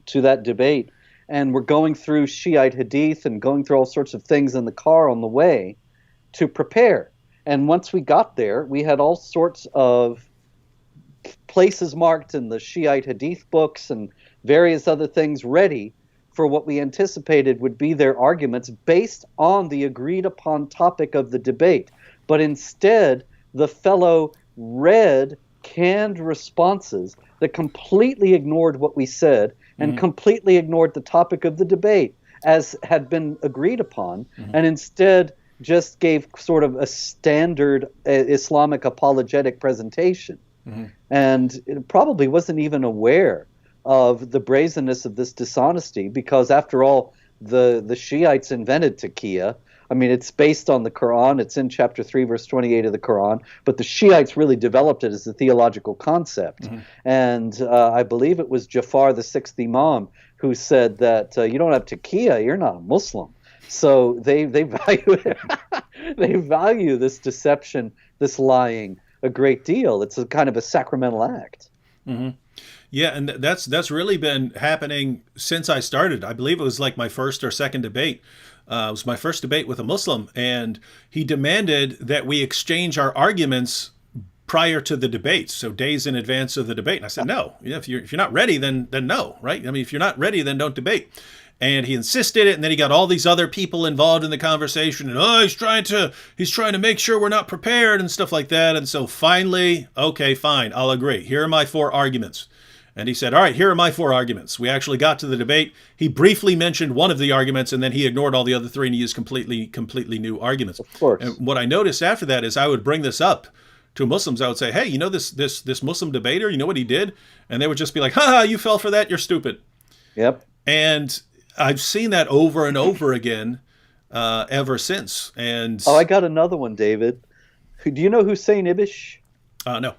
to that debate and we're going through Shiite hadith and going through all sorts of things in the car on the way to prepare. And once we got there, we had all sorts of places marked in the Shiite hadith books and various other things ready for what we anticipated would be their arguments based on the agreed upon topic of the debate. But instead, the fellow read canned responses that completely ignored what we said and completely ignored the topic of the debate as had been agreed upon, and instead just gave sort of a standard Islamic apologetic presentation. And it probably wasn't even aware of the brazenness of this dishonesty, because after all, the Shiites invented taqiyya. I mean, it's based on the Quran. It's in chapter 3, verse 28 of the Quran. But the Shiites really developed it as a theological concept. And I believe it was Jafar, the sixth Imam, who said that you don't have taqiyya, you're not a Muslim. So they value they value this deception, this lying, a great deal. It's a kind of a sacramental act. Yeah, and that's really been happening since I started. I believe it was like my first or second debate. It was my first debate with a Muslim, and he demanded that we exchange our arguments prior to the debate, so days in advance of the debate. And I said, no, if you're not ready, then no, right? I mean, if you're not ready, then don't debate. And he insisted it, and then he got all these other people involved in the conversation, and he's trying to make sure we're not prepared and stuff like that. And so finally, okay, fine, I'll agree. Here are my 4 arguments. And he said, all right, here are my 4 arguments. We actually got to the debate. He briefly mentioned one of the arguments, and then he ignored all the other 3, and he used completely new arguments. Of course. And what I noticed after that is I would bring this up to Muslims. I would say, hey, you know this Muslim debater, you know what he did? And they would just be like, ha, you fell for that, you're stupid. Yep. And I've seen that over and over again ever since. And I got another one, David. Do you know Hussein Ibish? No.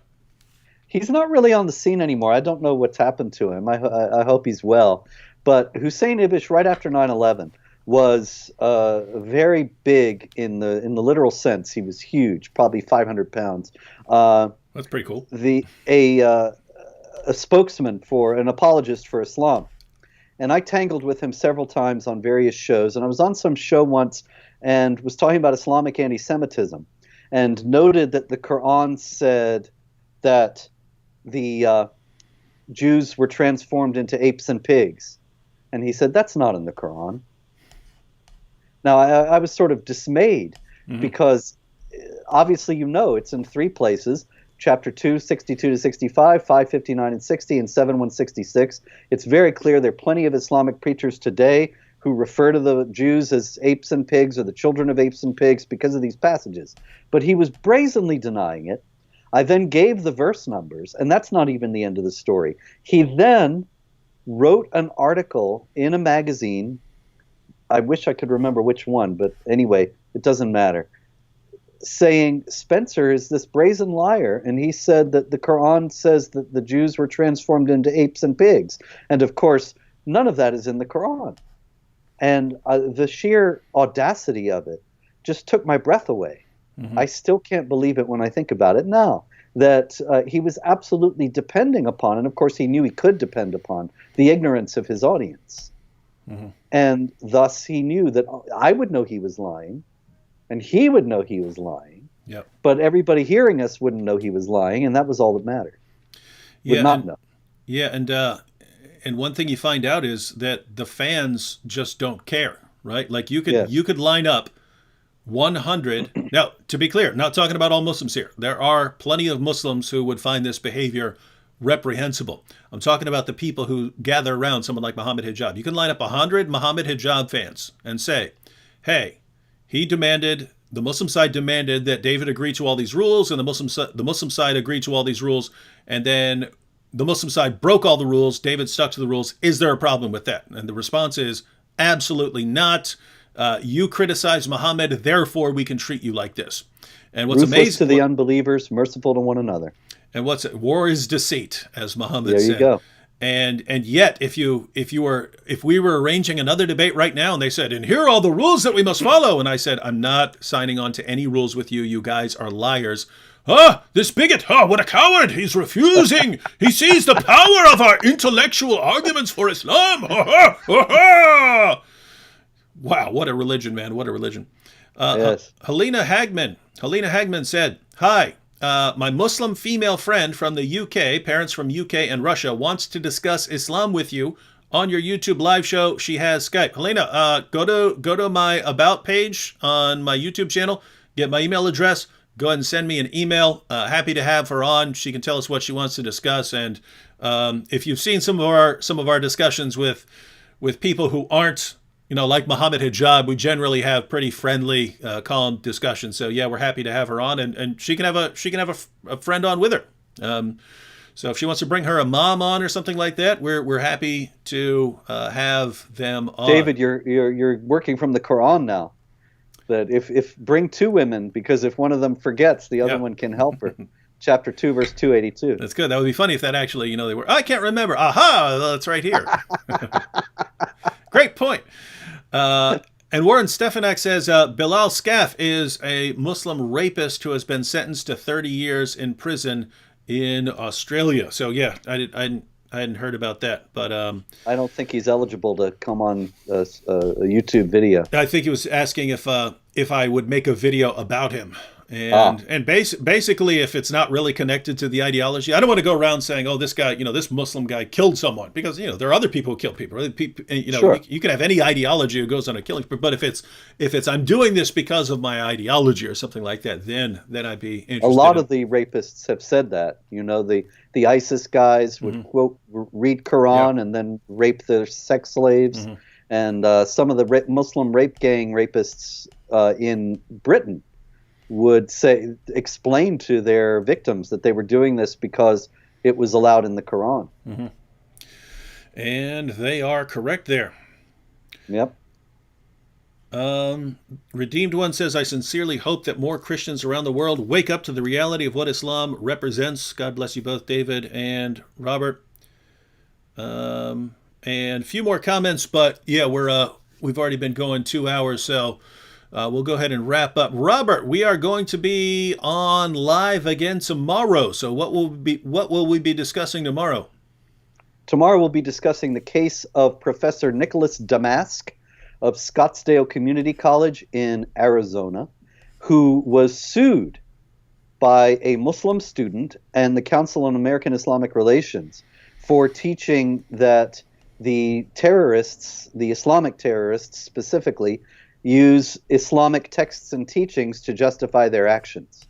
He's not really on the scene anymore. I don't know what's happened to him. I hope he's well. But Hussein Ibish, right after 9/11, was very big in the literal sense. He was huge, probably 500 pounds. That's pretty cool. A spokesman for an apologist for Islam. And I tangled with him several times on various shows. And I was on some show once and was talking about Islamic anti-Semitism and noted that the Quran said that the Jews were transformed into apes and pigs. And he said, that's not in the Quran. Now, I was sort of dismayed because obviously, it's in 3 places. Chapter 2, 62 to 65, 559 and 60, and 7166. It's very clear there are plenty of Islamic preachers today who refer to the Jews as apes and pigs or the children of apes and pigs because of these passages. But he was brazenly denying it. I then gave the verse numbers, and that's not even the end of the story. He then wrote an article in a magazine. I wish I could remember which one, but anyway, it doesn't matter, saying Spencer is this brazen liar, and he said that the Quran says that the Jews were transformed into apes and pigs. And of course, none of that is in the Quran. And the sheer audacity of it just took my breath away. I still can't believe it when I think about it now, that he was absolutely depending upon, and of course he knew he could depend upon, the ignorance of his audience. And thus he knew that I would know he was lying, and he would know he was lying, but everybody hearing us wouldn't know he was lying, and that was all that mattered. Would not know. Yeah, and one thing you find out is that the fans just don't care, right? Like you could line up 100. Now, to be clear, not talking about all Muslims here. There are plenty of Muslims who would find this behavior reprehensible. I'm talking about the people who gather around someone like Mohammed Hijab. You can line up 100 Mohammed Hijab fans and say, hey, the Muslim side demanded that David agree to all these rules, and the Muslim side agreed to all these rules, and then the Muslim side broke all the rules. David stuck to the rules. Is there a problem with that? And the response is absolutely not. You criticize Muhammad, therefore we can treat you like this. And what's Ruthless amazing to the unbelievers, merciful to one another. And war is deceit, as Muhammad said. There you go. And yet, if we were arranging another debate right now, and they said, and here are all the rules that we must follow, and I said, I'm not signing on to any rules with you. You guys are liars. This bigot, what a coward. He's refusing. He sees the power of our intellectual arguments for Islam. Wow, what a religion, man. What a religion. Yes. Helena Hagman said, "Hi, my Muslim female friend from the UK, parents from UK and Russia, wants to discuss Islam with you on your YouTube live show. She has Skype." Helena, go to my About page on my YouTube channel, get my email address, go ahead and send me an email. Happy to have her on. She can tell us what she wants to discuss. And if you've seen some of our discussions with people who aren't, like Mohammed Hijab, we generally have pretty friendly, calm discussions. So yeah, we're happy to have her on, and she can have a friend on with her. So if she wants to bring her a mom on or something like that, we're happy to have them on. David, you're working from the Quran now. That if bring two women, because if one of them forgets, the other one can help her. Chapter 2, verse 282. That's good. That would be funny if that actually, they were. I can't remember. Aha, that's right here. Great point. And Warren Stefanak says, Bilal Skaff is a Muslim rapist who has been sentenced to 30 years in prison in Australia. So yeah, I hadn't heard about that, but I don't think he's eligible to come on a YouTube video. I think he was asking if I would make a video about him. And basically, if it's not really connected to the ideology, I don't want to go around saying, "Oh, this guy, this Muslim guy killed someone," because there are other people who kill people. Sure. You can have any ideology who goes on a killing, but if it's I'm doing this because of my ideology or something like that, then I'd be interested. A lot of the rapists have said that. The ISIS guys would quote read Quran and then rape their sex slaves, and some of the Muslim rape gang rapists in Britain would explain to their victims that they were doing this because it was allowed in the Quran. Mm-hmm. And they are correct there. Yep. Redeemed One says, "I sincerely hope that more Christians around the world wake up to the reality of what Islam represents." God bless you both, David and Robert. And a few more comments, but yeah, we've already been going 2 hours, so we'll go ahead and wrap up. Robert, we are going to be on live again tomorrow. So what will we be discussing tomorrow? Tomorrow we'll be discussing the case of Professor Nicholas Damask of Scottsdale Community College in Arizona, who was sued by a Muslim student and the Council on American Islamic Relations for teaching that the terrorists, the Islamic terrorists specifically, use Islamic texts and teachings to justify their actions.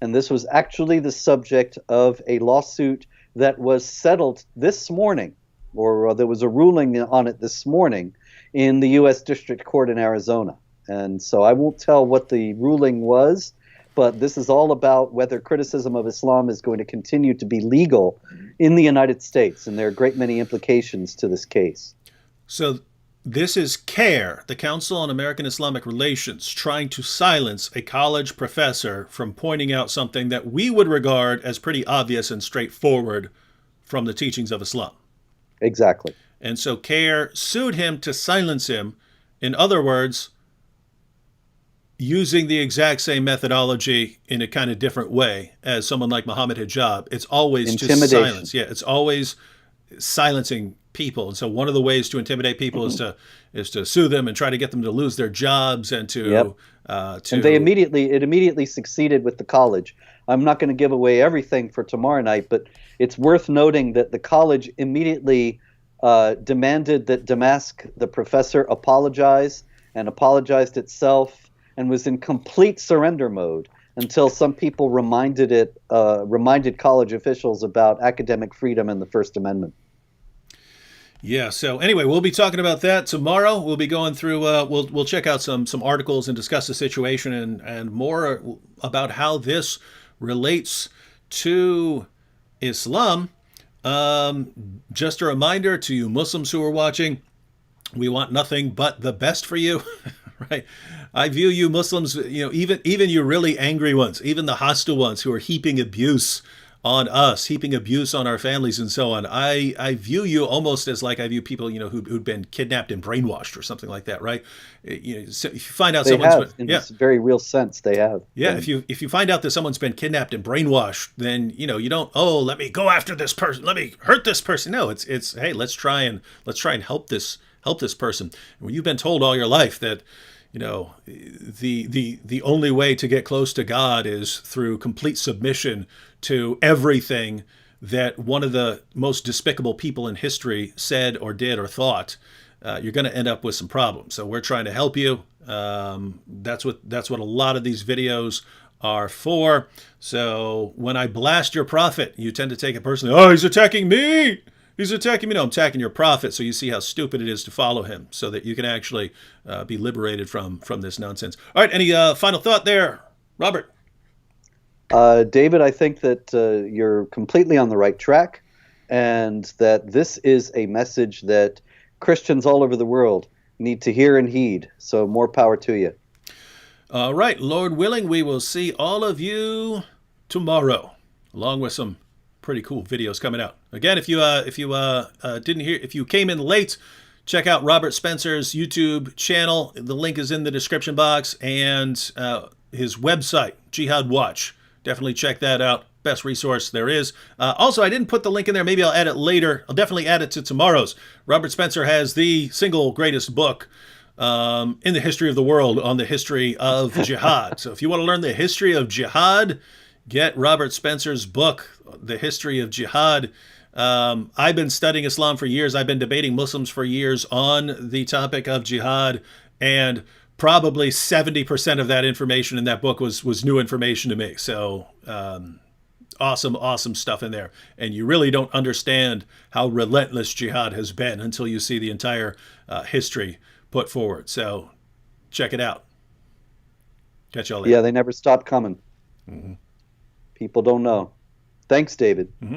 And this was actually the subject of a lawsuit that was settled this morning, or there was a ruling on it this morning in the U.S. District Court in Arizona. And so I won't tell what the ruling was, but this is all about whether criticism of Islam is going to continue to be legal in the United States. And there are a great many implications to this case. So this is CARE, the Council on American Islamic Relations, trying to silence a college professor from pointing out something that we would regard as pretty obvious and straightforward from the teachings of Islam. Exactly. And so CARE sued him to silence him. In other words, using the exact same methodology in a kind of different way as someone like Mohammed Hijab. It's always to silence. Yeah, it's always silencing people. And so one of the ways to intimidate people is to sue them and try to get them to lose their jobs and to and it immediately succeeded with the college. I'm not going to give away everything for tomorrow night, but it's worth noting that the college immediately demanded that Damask, the professor, apologize, and apologized itself, and was in complete surrender mode until some people reminded college officials about academic freedom and the First Amendment. Yeah. So anyway, we'll be talking about that tomorrow. We'll be going through. We'll check out some articles and discuss the situation and more about how this relates to Islam. Just a reminder to you Muslims who are watching, we want nothing but the best for you, right? I view you Muslims, even you really angry ones, even the hostile ones who are heaping abuse on us, heaping abuse on our families and so on. I view you almost as like I view people, who'd been kidnapped and brainwashed or something like that, right? So if you find out They someone's have, in this very real sense, they have. yeah, if you find out that someone's been kidnapped and brainwashed, then you don't, oh, let me go after this person, let me hurt this person. No, it's hey, let's try and help this person. When you've been told all your life that the only way to get close to God is through complete submission to everything that one of the most despicable people in history said or did or thought, you're going to end up with some problems. So we're trying to help you. That's what a lot of these videos are for. So when I blast your prophet, you tend to take it personally. Oh, he's attacking me. He's attacking me. No, I'm attacking your prophet. So you see how stupid it is to follow him, so that you can actually be liberated from this nonsense. All right. Any final thought there, Robert? David, I think that you're completely on the right track, and that this is a message that Christians all over the world need to hear and heed. So more power to you. All right. Lord willing, we will see all of you tomorrow, along with some pretty cool videos coming out. Again, if you didn't hear, if you came in late, check out Robert Spencer's YouTube channel. The link is in the description box, and his website, Jihad Watch. Definitely check that out. Best resource there is. Also, I didn't put the link in there. Maybe I'll add it later. I'll definitely add it to tomorrow's. Robert Spencer has the single greatest book in the history of the world on the history of jihad. So if you want to learn the history of jihad, get Robert Spencer's book, The History of Jihad. I've been studying Islam for years. I've been debating Muslims for years on the topic of jihad, and probably 70% of that information in that book was new information to me. So awesome stuff in there. And you really don't understand how relentless jihad has been until you see the entire history put forward. So check it out. Catch y'all later. Yeah, they never stop coming. Mm-hmm. People don't know. Thanks, David. Mm-hmm.